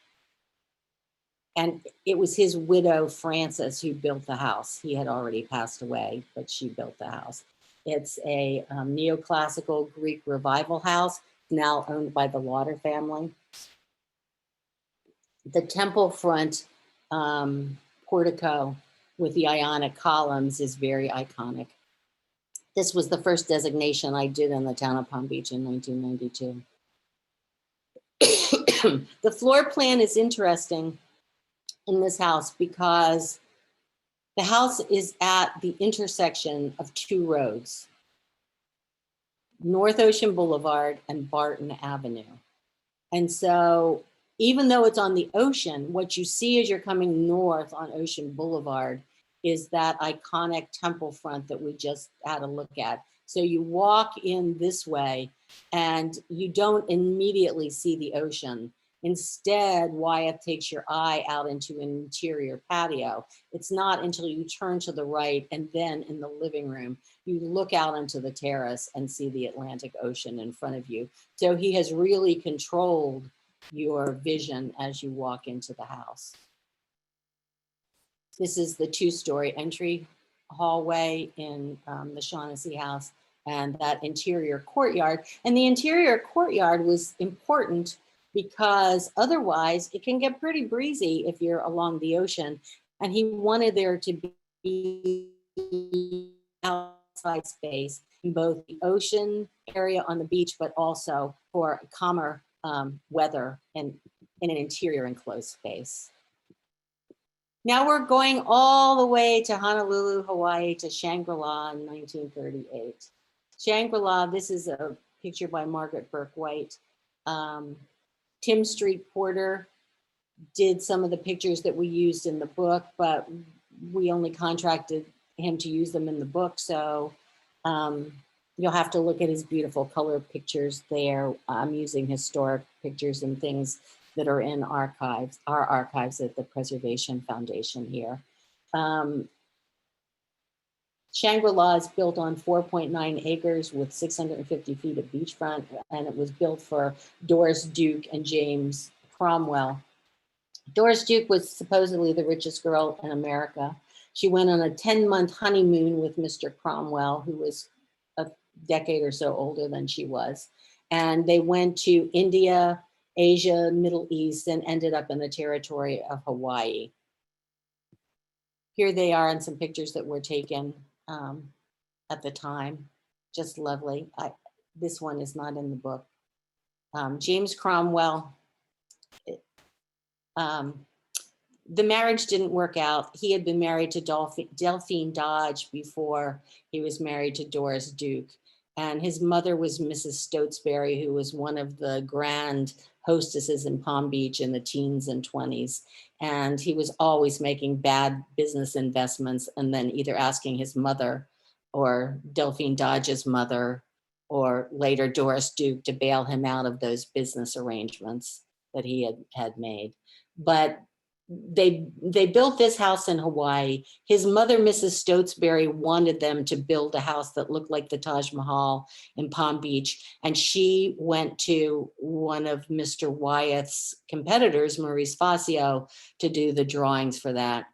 And it was his widow, Frances, who built the house. He had already passed away, but she built the house. It's a neoclassical Greek revival house, now owned by the Lauder family. The temple front portico with the Ionic columns is very iconic. This was the first designation I did in the town of Palm Beach in 1992. The floor plan is interesting in this house because the house is at the intersection of two roads, North Ocean Boulevard and Barton Avenue. And so even though it's on the ocean, what you see as you're coming north on Ocean Boulevard is that iconic temple front that we just had a look at. So you walk in this way and you don't immediately see the ocean. Instead, Wyeth takes your eye out into an interior patio. It's not until you turn to the right and then in the living room, you look out into the terrace and see the Atlantic Ocean in front of you. So he has really controlled your vision as you walk into the house. This is the two-story entry hallway in the Shaughnessy house and that interior courtyard. And the interior courtyard was important because otherwise it can get pretty breezy if you're along the ocean. And he wanted there to be outside space in both the ocean area on the beach, but also for calmer weather and in an interior enclosed space. Now we're going all the way to Honolulu, Hawaii, to Shangri-La in 1938. Shangri-La, this is a picture by Margaret Burke White. Tim Street Porter did some of the pictures that we used in the book, but we only contracted him to use them in the book. So you'll have to look at his beautiful color pictures there. I'm using historic pictures and things that are in archives, our archives at the Preservation Foundation here. Shangri-La is built on 4.9 acres with 650 feet of beachfront, and it was built for Doris Duke and James Cromwell. Doris Duke was supposedly the richest girl in America. She went on a 10-month honeymoon with Mr. Cromwell, who was a decade or so older than she was. And they went to India, Asia, Middle East, and ended up in the territory of Hawaii. Here they are in some pictures that were taken at the time. Just lovely. This one is not in the book. James Cromwell, the marriage didn't work out. He had been married to Delphine Dodge before he was married to Doris Duke. And his mother was Mrs. Stotesbury, who was one of the grand hostesses in Palm Beach in the teens and 20s. And he was always making bad business investments and then either asking his mother or Delphine Dodge's mother or later Doris Duke to bail him out of those business arrangements that he had made. But they built this house in Hawaii. His mother, Mrs. Stotesbury, wanted them to build a house that looked like the Taj Mahal in Palm Beach. And she went to one of Mr. Wyeth's competitors, Maurice Facio, to do the drawings for that.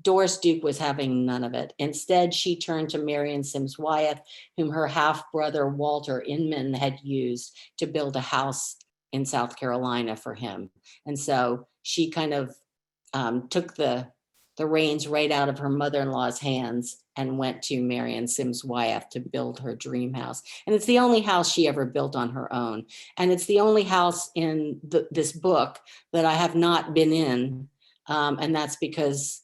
Doris Duke was having none of it. Instead, she turned to Marion Sims Wyeth, whom her half-brother Walter Inman had used to build a house in South Carolina for him. And so she kind of took the reins right out of her mother-in-law's hands and went to Marion Sims Wyeth to build her dream house. And it's the only house she ever built on her own. And it's the only house in this book that I have not been in. And that's because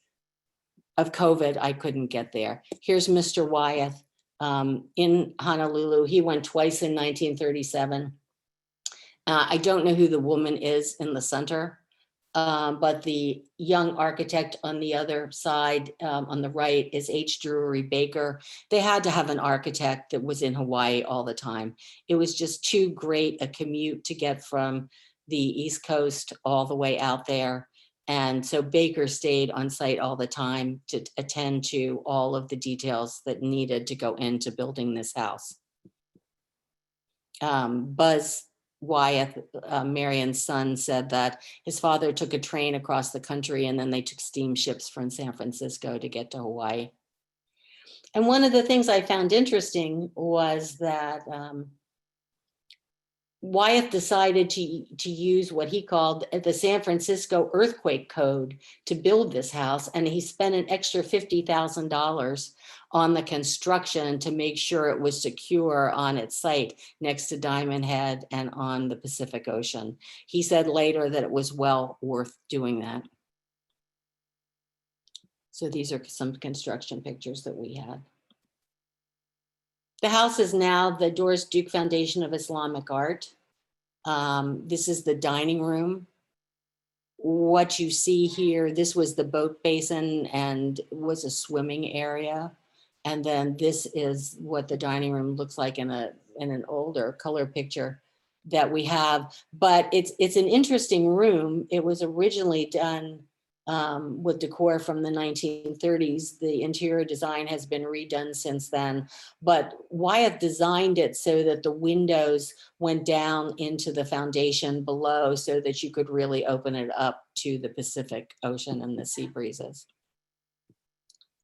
of COVID, I couldn't get there. Here's Mr. Wyeth in Honolulu. He went twice in 1937. I don't know who the woman is in the center, but the young architect on the other side, on the right, is H. Drury Baker. They had to have an architect that was in Hawaii all the time. It was just too great a commute to get from the East Coast all the way out there. And so Baker stayed on site all the time to attend to all of the details that needed to go into building this house. Buzz Wyeth, Marion's son, said that his father took a train across the country and then they took steamships from San Francisco to get to Hawaii. And one of the things I found interesting was that Wyeth decided to use what he called the San Francisco earthquake code to build this house. And he spent an extra $50,000 on the construction to make sure it was secure on its site next to Diamond Head and on the Pacific Ocean. He said later that it was well worth doing that. So these are some construction pictures that we had. The house is now the Doris Duke Foundation of Islamic Art. This is the dining room. What you see here, this was the boat basin and was a swimming area. And then this is what the dining room looks like in an older color picture that we have. But it's an interesting room. It was originally done with decor from the 1930s. The interior design has been redone since then, but Wyeth designed it so that the windows went down into the foundation below so that you could really open it up to the Pacific Ocean and the sea breezes.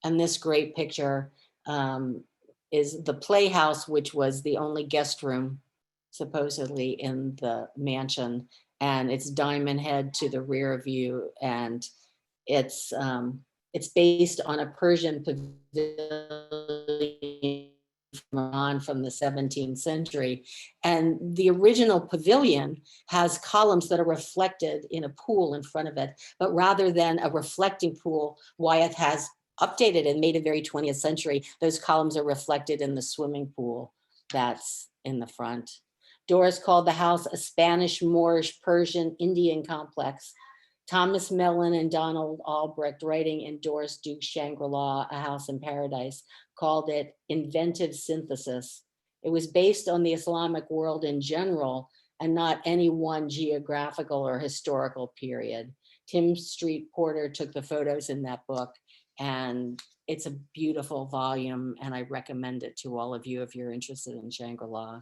And this great picture is the Playhouse, which was the only guest room supposedly in the mansion, and it's Diamond Head to the rear view, and it's based on a Persian pavilion from the 17th century. And the original pavilion has columns that are reflected in a pool in front of it. But rather than a reflecting pool, Wyeth has updated and made it very 20th century. Those columns are reflected in the swimming pool that's in the front. Doris called the house a Spanish, Moorish, Persian, Indian complex. Thomas Mellon and Donald Albrecht, writing in Doris Duke's Shangri-La, A House in Paradise, called it inventive synthesis. It was based on the Islamic world in general and not any one geographical or historical period. Tim Street Porter took the photos in that book, and it's a beautiful volume, and I recommend it to all of you if you're interested in Shangri-La.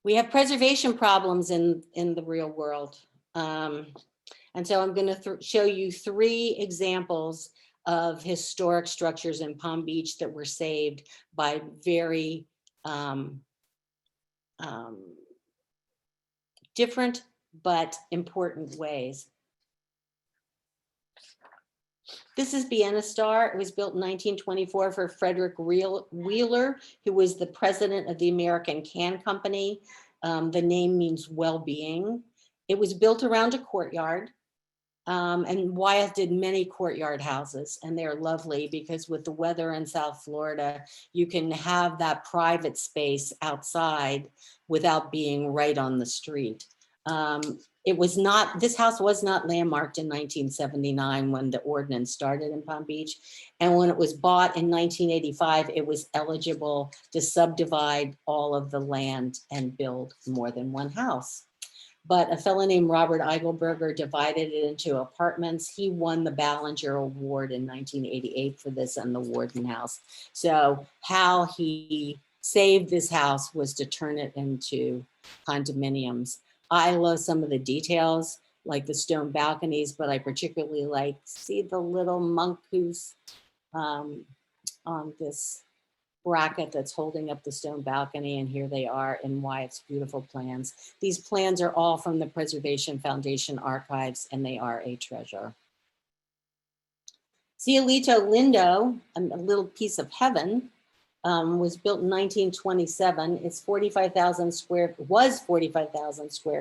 We have preservation problems in the real world. And so I'm going to show you 3 examples of historic structures in Palm Beach that were saved by very different but important ways. This is Vienna Star. It was built in 1924 for Frederick Wheeler, who was the president of the American Can Company. The name means well-being. It was built around a courtyard, and Wyeth did many courtyard houses, and they're lovely because with the weather in South Florida, you can have that private space outside without being right on the street. This house was not landmarked in 1979 when the ordinance started in Palm Beach. And when it was bought in 1985, it was eligible to subdivide all of the land and build more than one house. But a fellow named Robert Eigelberger divided it into apartments. He won the Ballinger Award in 1988 for this and the Warden House. So how he saved this house was to turn it into condominiums. I love some of the details, like the stone balconies, but I particularly see the little monk who's on this bracket that's holding up the stone balcony, and here they are in Wyeth's beautiful plans. These plans are all from the Preservation Foundation archives, and they are a treasure. Cielito Lindo, a little piece of heaven, was built in 1927. It's 45,000 square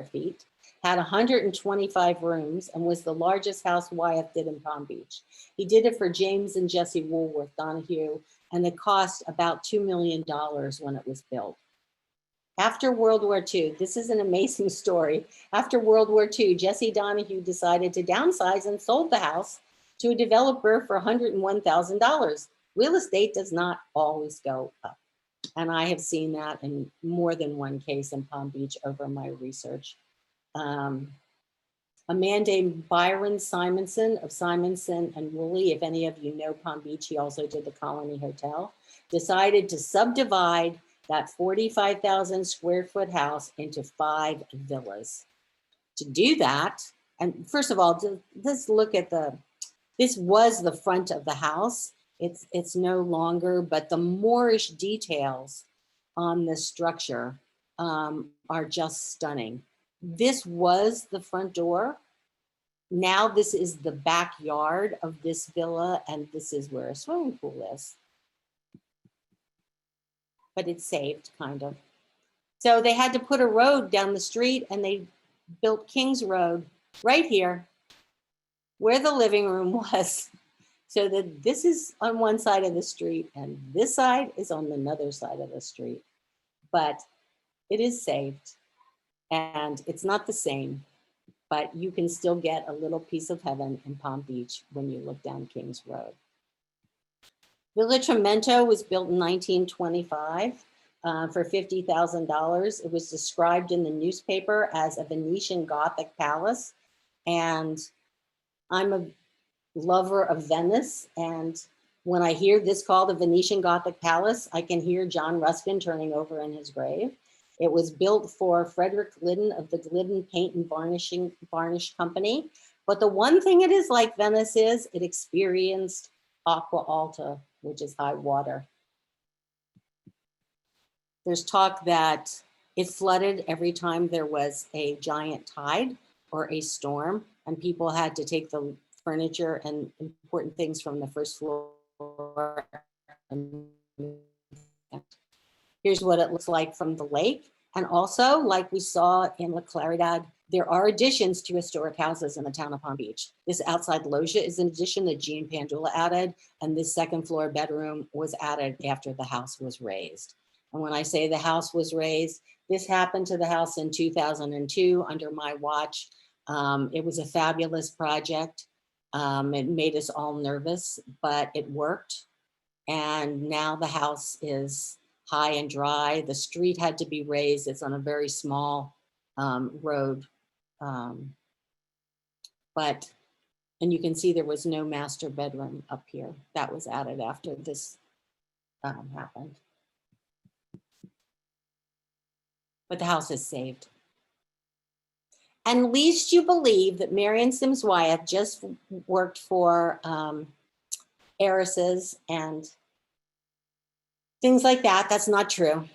feet, had 125 rooms, and was the largest house Wyeth did in Palm Beach. He did it for James and Jesse Woolworth Donahue, and it cost about $2 million when it was built. After World War II, this is an amazing story. After World War II, Jesse Donahue decided to downsize and sold the house to a developer for $101,000. Real estate does not always go up. And I have seen that in more than one case in Palm Beach over my research. A man named Byron Simonson of Simonson and Woolley, if any of you know Palm Beach, he also did the Colony Hotel, decided to subdivide that 45,000 square foot house into 5 villas. To do that, and first of all, let's look at this was the front of the house. It's no longer, but the Moorish details on the structure are just stunning. This was the front door. Now this is the backyard of this villa, and this is where a swimming pool is. But it's saved, kind of. So they had to put a road down the street, and they built King's Road right here, where the living room was. So that this is on one side of the street, and this side is on another side of the street. But it is saved, and it's not the same, but you can still get a little piece of heaven in Palm Beach when you look down King's Road. Villa Tremento was built in 1925 for $50,000. It was described in the newspaper as a Venetian Gothic palace. And I'm a lover of Venice. And when I hear this called the Venetian Gothic Palace, I can hear John Ruskin turning over in his grave. It was built for Frederick Glidden of the Glidden Paint and Varnish Company. But the one thing it is like Venice is, it experienced aqua alta, which is high water. There's talk that it flooded every time there was a giant tide or a storm, and people had to take the furniture and important things from the first floor. Here's what it looks like from the lake. And also, like we saw in La Claridad, there are additions to historic houses in the town of Palm Beach. This outside loggia is an addition that Jean Pandula added, and this second floor bedroom was added after the house was raised. And when I say the house was raised, this happened to the house in 2002 under my watch. It was a fabulous project. It made us all nervous, but it worked. And now the house is high and dry. The street had to be raised. It's on a very small road. And you can see there was no master bedroom up here. That was added after this happened. But the house is saved. And least you believe that Marion Sims Wyeth just worked for heiresses and things like that. That's not true.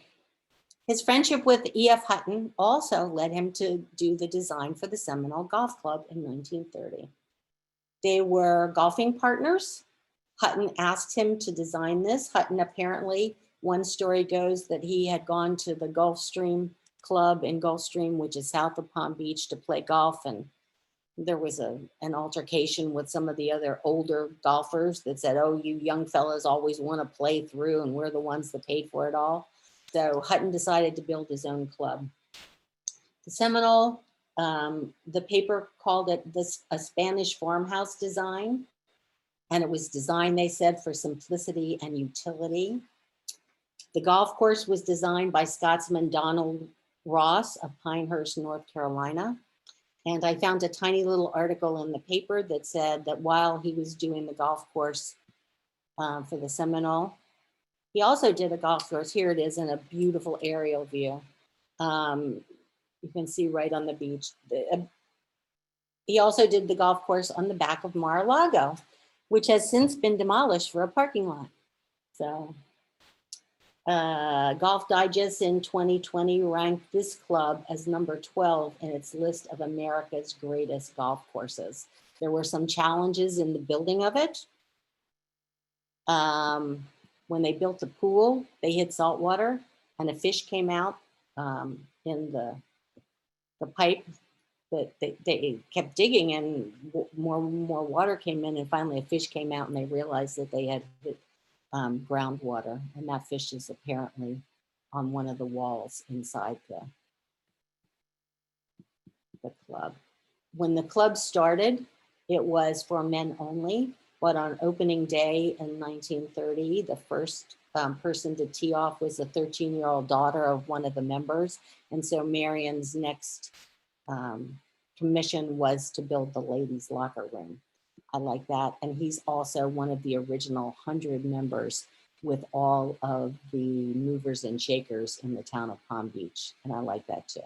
His friendship with E.F. Hutton also led him to do the design for the Seminole Golf Club in 1930. They were golfing partners. Hutton asked him to design this. Hutton apparently, one story goes that he had gone to the Gulfstream Club in Gulfstream, which is south of Palm Beach, to play golf. And there was an altercation with some of the other older golfers that said, oh, you young fellas always want to play through and we're the ones that paid for it all. So Hutton decided to build his own club. The Seminole, the paper called it a Spanish farmhouse design. And it was designed, they said, for simplicity and utility. The golf course was designed by Scotsman Donald Ross of Pinehurst, North Carolina. And I found a tiny little article in the paper that said that while he was doing the golf course for the Seminole, he also did a golf course. Here it is in a beautiful aerial view. You can see right on the beach. He also did the golf course on the back of Mar-a-Lago, which has since been demolished for a parking lot. So Golf Digest in 2020 ranked this club as number 12 in its list of America's greatest golf courses. There were some challenges in the building of it. When they built the pool, they hit salt water and a fish came out in the pipe that they kept digging, and more water came in, and finally a fish came out and they realized that they had hit groundwater, and that fish is apparently on one of the walls inside the club. When the club started, it was for men only, but on opening day in 1930, the first person to tee off was a 13-year-old daughter of one of the members. And so Marion's next commission was to build the ladies' locker room. I like that. And he's also one of the original 100 members with all of the movers and shakers in the town of Palm Beach. And I like that too.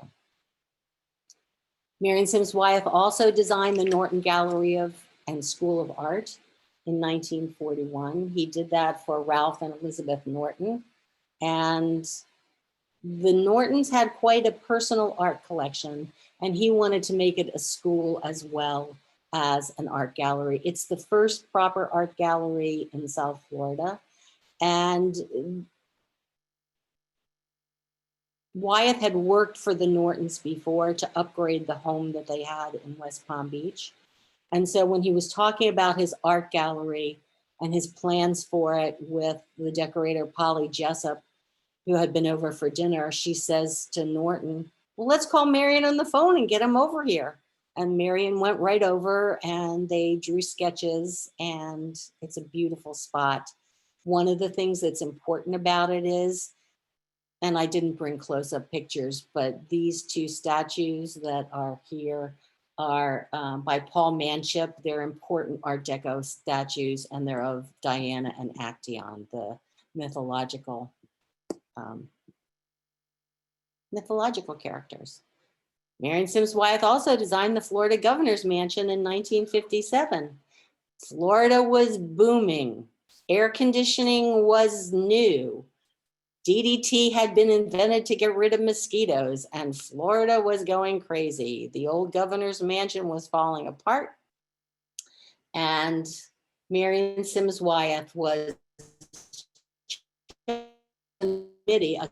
Marion Sims Wyeth also designed the Norton Gallery and School of Art in 1941. He did that for Ralph and Elizabeth Norton. And the Nortons had quite a personal art collection, and he wanted to make it a school as well as an art gallery. It's the first proper art gallery in South Florida. And Wyeth had worked for the Nortons before to upgrade the home that they had in West Palm Beach. And so when he was talking about his art gallery and his plans for it with the decorator Polly Jessup, who had been over for dinner, she says to Norton, well, let's call Marion on the phone and get him over here. And Marion went right over and they drew sketches, and it's a beautiful spot. One of the things that's important about it is, and I didn't bring close-up pictures, but these two statues that are here are by Paul Manship. They're important Art Deco statues, and they're of Diana and Actaeon, the mythological characters. Marion Sims Wyeth also designed the Florida Governor's Mansion in 1957. Florida was booming. Air conditioning was new. DDT had been invented to get rid of mosquitoes, and Florida was going crazy. The old governor's mansion was falling apart, and Marion Sims Wyeth was a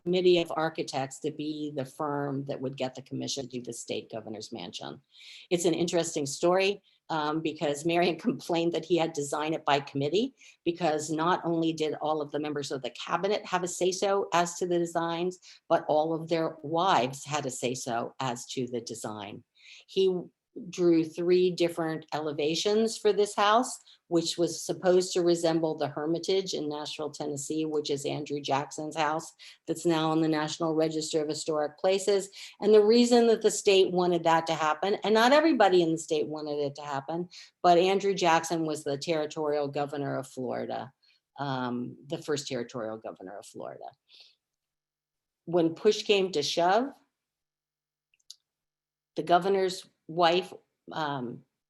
committee of architects to be the firm that would get the commission to do the state governor's mansion. It's an interesting story. Because Marion complained that he had designed it by committee, because not only did all of the members of the cabinet have a say-so as to the designs, but all of their wives had a say-so as to the design. He drew 3 different elevations for this house, which was supposed to resemble the Hermitage in Nashville, Tennessee, which is Andrew Jackson's house that's now on the National Register of Historic Places. And the reason that the state wanted that to happen, and not everybody in the state wanted it to happen, but Andrew Jackson was the territorial governor of Florida, the first territorial governor of Florida. When push came to shove, the governor's wife,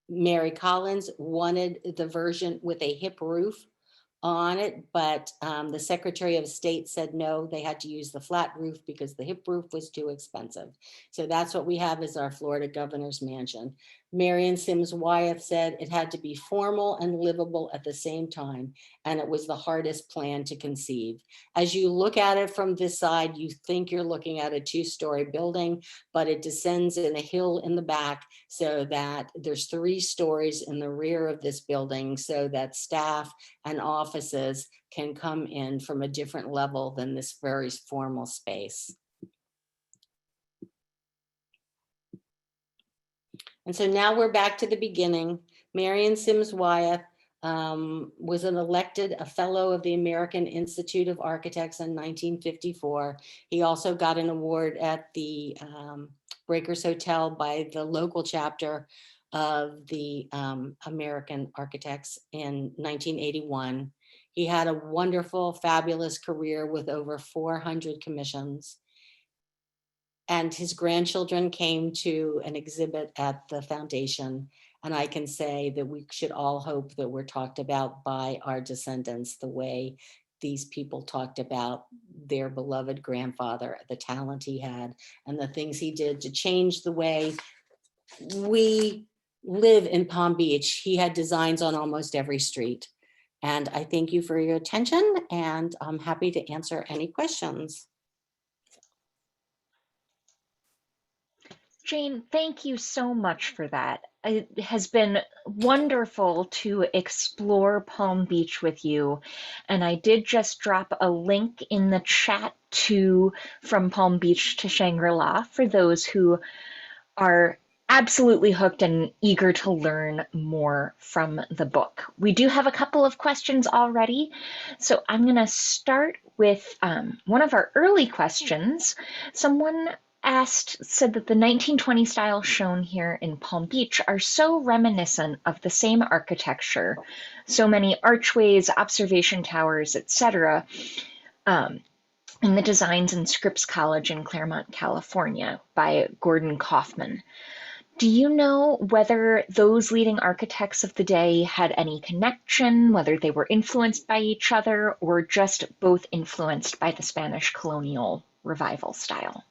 Mary Collins, wanted the version with a hip roof on it, but the Secretary of State said no, they had to use the flat roof because the hip roof was too expensive. So that's what we have as our Florida Governor's Mansion. Marion Sims Wyeth said it had to be formal and livable at the same time, and it was the hardest plan to conceive. As you look at it from this side, you think you're looking at a 2-story building, but it descends in a hill in the back, so that there's 3 stories in the rear of this building, so that staff and offices can come in from a different level than this very formal space. And so now we're back to the beginning. Marion Sims Wyeth was a fellow of the American Institute of Architects in 1954. He also got an award at the Breakers Hotel by the local chapter of the American Architects in 1981. He had a wonderful, fabulous career with over 400 commissions. And his grandchildren came to an exhibit at the foundation. And I can say that we should all hope that we're talked about by our descendants the way these people talked about their beloved grandfather, the talent he had, and the things he did to change the way we live in Palm Beach. He had designs on almost every street. And I thank you for your attention, and I'm happy to answer any questions. Jane, thank you so much for that. it has been wonderful to explore Palm Beach with you. And I did just drop a link in the chat to From Palm Beach to Shangri-La for those who are absolutely hooked and eager to learn more from the book. We do have a couple of questions already, so I'm going to start with one of our early questions. Someone said that the 1920 styles shown here in Palm Beach are so reminiscent of the same architecture, so many archways, observation towers, etc., in the Designs and Scripps College in Claremont, California by Gordon Kaufman. Do you know whether those leading architects of the day had any connection, whether they were influenced by each other, or just both influenced by the Spanish colonial revival style?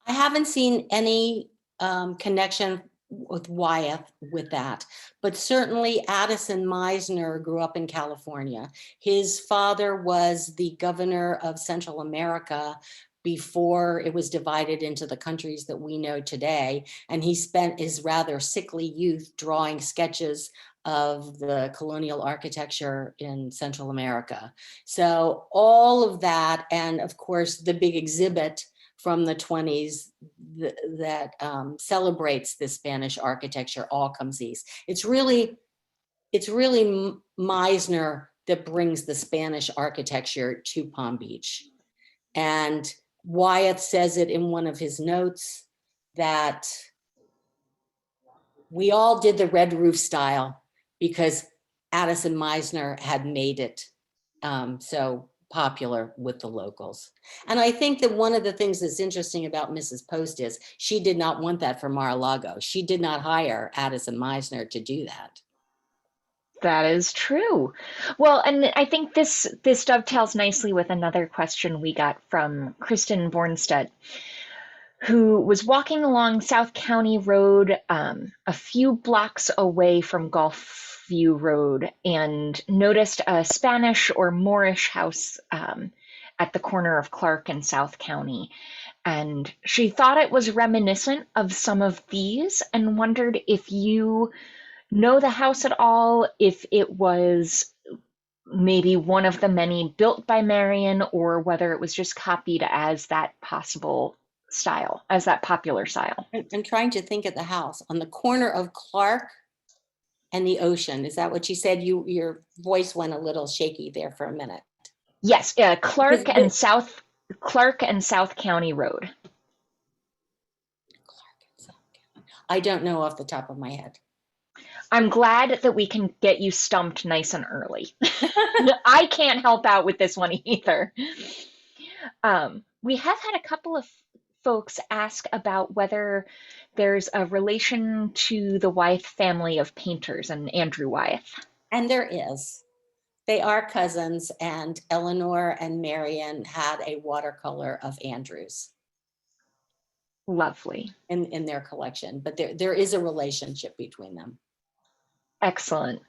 I haven't seen any connection with Wyeth with that, but certainly Addison Meisner grew up in California. His father was the governor of Central America before it was divided into the countries that we know today. And he spent his rather sickly youth drawing sketches of the colonial architecture in Central America. So all of that, and of course, the big exhibit from the 20s that celebrates this Spanish architecture, all comes east. It's really Meisner that brings the Spanish architecture to Palm Beach. And Wyeth says it in one of his notes that we all did the red roof style because Addison Meisner had made it so popular with the locals. And I think that one of the things that's interesting about Mrs. Post is she did not want that for Mar-a-Lago. She did not hire Addison Meisner to do that. That is true. Well, and I think this dovetails nicely with another question we got from Kristen Bornstedt, who was walking along South County Road, a few blocks away from Gulf View Road, and noticed a Spanish or Moorish house at the corner of Clark and South County. And she thought it was reminiscent of some of these and wondered if you know the house at all, if it was maybe one of the many built by Marian, or whether it was just copied as that possible style, as that popular style. I'm trying to think of the house on the corner of Clark and the ocean. Is that what you said? Your voice went a little shaky there for a minute. Yes, Clark and South County Road. I don't know off the top of my head. I'm glad that we can get you stumped nice and early. I can't help out with this one either. We have had a couple of folks ask about whether there's a relation to the Wyeth family of painters and Andrew Wyeth. And there is. They are cousins, and Eleanor and Marian had a watercolor of Andrew's. Lovely. In their collection, but there is a relationship between them. Excellent.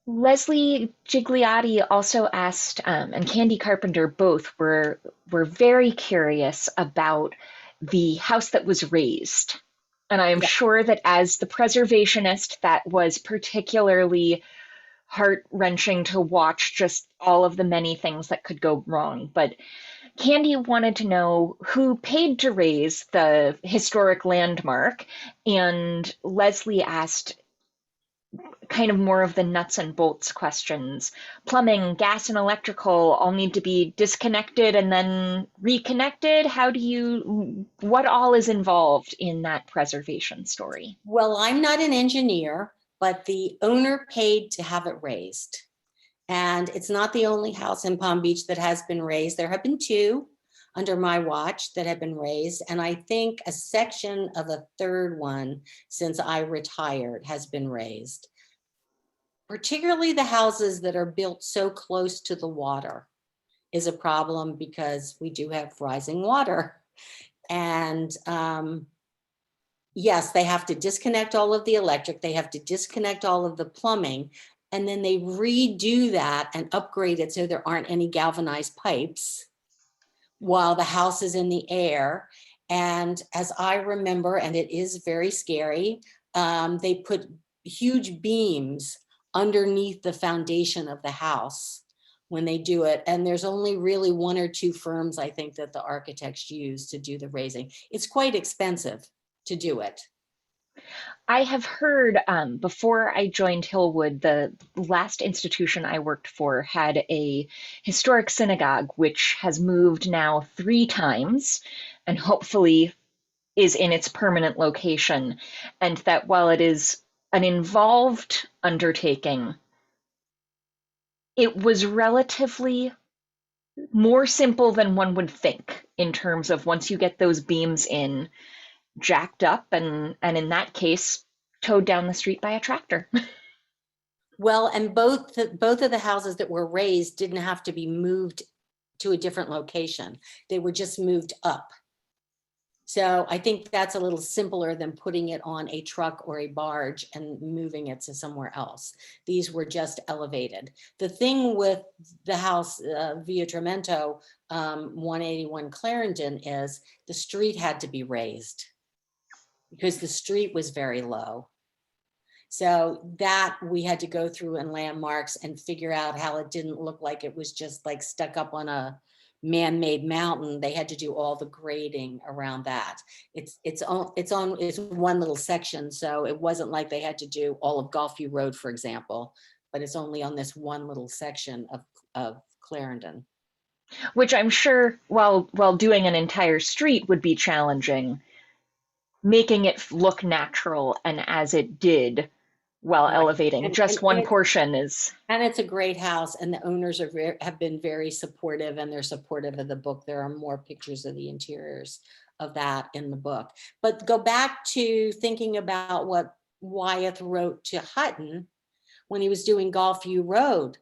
Leslie Gigliotti also asked, and Candy Carpenter both were very curious about the house that was razed. And I am sure that as the preservationist, that was particularly heart-wrenching to watch, just all of the many things that could go wrong. But Candy wanted to know who paid to raise the historic landmark, and Leslie asked kind of more of the nuts and bolts questions. Plumbing, gas, and electrical all need to be disconnected and then reconnected. What all is involved in that preservation story? Well, I'm not an engineer, but the owner paid to have it raised. And it's not the only house in Palm Beach that has been raised. There have been two under my watch that have been raised. And I think a section of a third one since I retired has been raised. Particularly the houses that are built so close to the water is a problem because we do have rising water. And yes, they have to disconnect all of the electric, they have to disconnect all of the plumbing, and then they redo that and upgrade it so there aren't any galvanized pipes while the house is in the air. And as I remember, and it is very scary, they put huge beams underneath the foundation of the house when they do it. And there's only really one or two firms, I think, that the architects use to do the raising. It's quite expensive to do it. I have heard before I joined Hillwood, the last institution I worked for had a historic synagogue, which has moved now 3 times and hopefully is in its permanent location. And that while it is an involved undertaking, it was relatively more simple than one would think in terms of once you get those beams in, jacked up, and in that case, towed down the street by a tractor. Well, and both of the houses that were raised didn't have to be moved to a different location. They were just moved up. So I think that's a little simpler than putting it on a truck or a barge and moving it to somewhere else. These were just elevated. The thing with the house Via Tremento, 181 Clarendon, is the street had to be raised because the street was very low. So that we had to go through in landmarks and figure out how it didn't look like it was just like stuck up on a man-made mountain. They had to do all the grading around that. It's one little section, so it wasn't like they had to do all of Gulfview Road, for example, but it's only on this one little section of Clarendon. Which I'm sure, while doing an entire street would be challenging, making it look natural and as it did while Right. elevating just one portion is. And it's a great house, and the owners have been very supportive, and they're supportive of the book. There are more pictures of the interiors of that in the book. But go back to thinking about what Wyeth wrote to Hutton when he was doing Gulfview Road.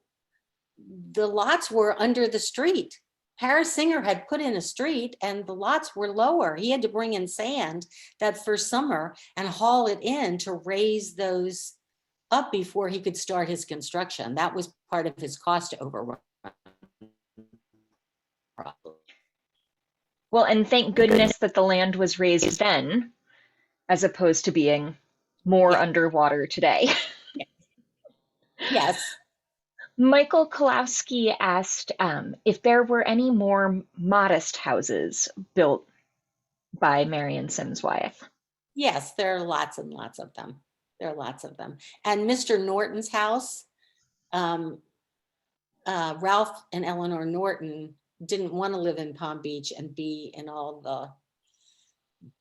The lots were under the street. Harris Singer had put in a street and the lots were lower. He had to bring in sand that first summer and haul it in to raise those up before he could start his construction. That was part of his cost overrun. Well, and thank goodness that the land was raised then, as opposed to being more underwater today. Yes. Michael Kalowski asked if there were any more modest houses built by Marion Sims Wyeth. Yes, there are lots and lots of them. There are lots of them. And Mr. Norton's house, Ralph and Eleanor Norton didn't want to live in Palm Beach and be in all the,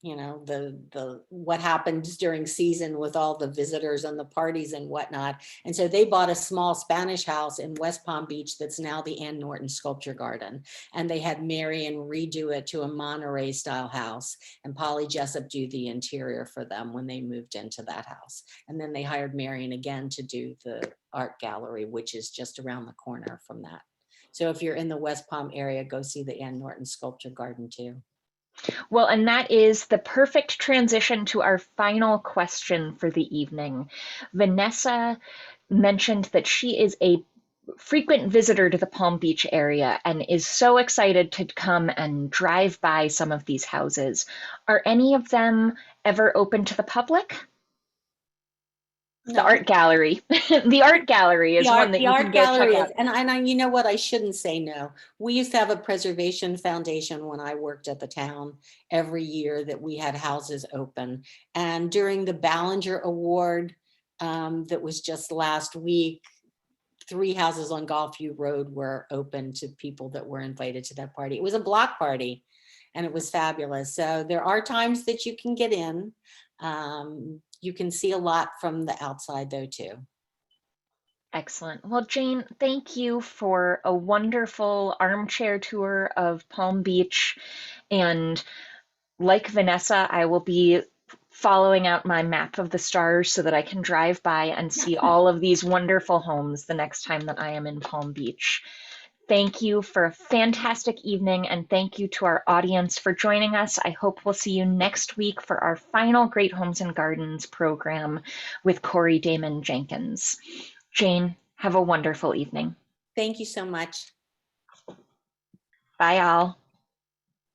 you know, the what happens during season with all the visitors and the parties and whatnot. And so they bought a small Spanish house in West Palm Beach that's now the Ann Norton Sculpture Garden. And they had Marian redo it to a Monterey style house, and Polly Jessup do the interior for them when they moved into that house. And then they hired Marian again to do the art gallery, which is just around the corner from that. So if you're in the West Palm area, go see the Ann Norton Sculpture Garden too. Well, and that is the perfect transition to our final question for the evening. Vanessa mentioned that she is a frequent visitor to the Palm Beach area and is so excited to come and drive by some of these houses. Are any of them ever open to the public? No. The art gallery. The art gallery is one that you can go check out. And I, you know what, I shouldn't say no. We used to have a preservation foundation when I worked at the town every year that we had houses open. And during the Ballinger Award that was just last week, 3 houses on Gulfview Road were open to people that were invited to that party. It was a block party and it was fabulous. So there are times that you can get in. You can see a lot from the outside though too. Excellent. Well, Jane, thank you for a wonderful armchair tour of Palm Beach. And like Vanessa, I will be following out my map of the stars so that I can drive by and see all of these wonderful homes the next time that I am in Palm Beach. Thank you for a fantastic evening, and thank you to our audience for joining us. I hope we'll see you next week for our final Great Homes and Gardens program with Corey Damon Jenkins. Jane, have a wonderful evening. Thank you so much. Bye, all.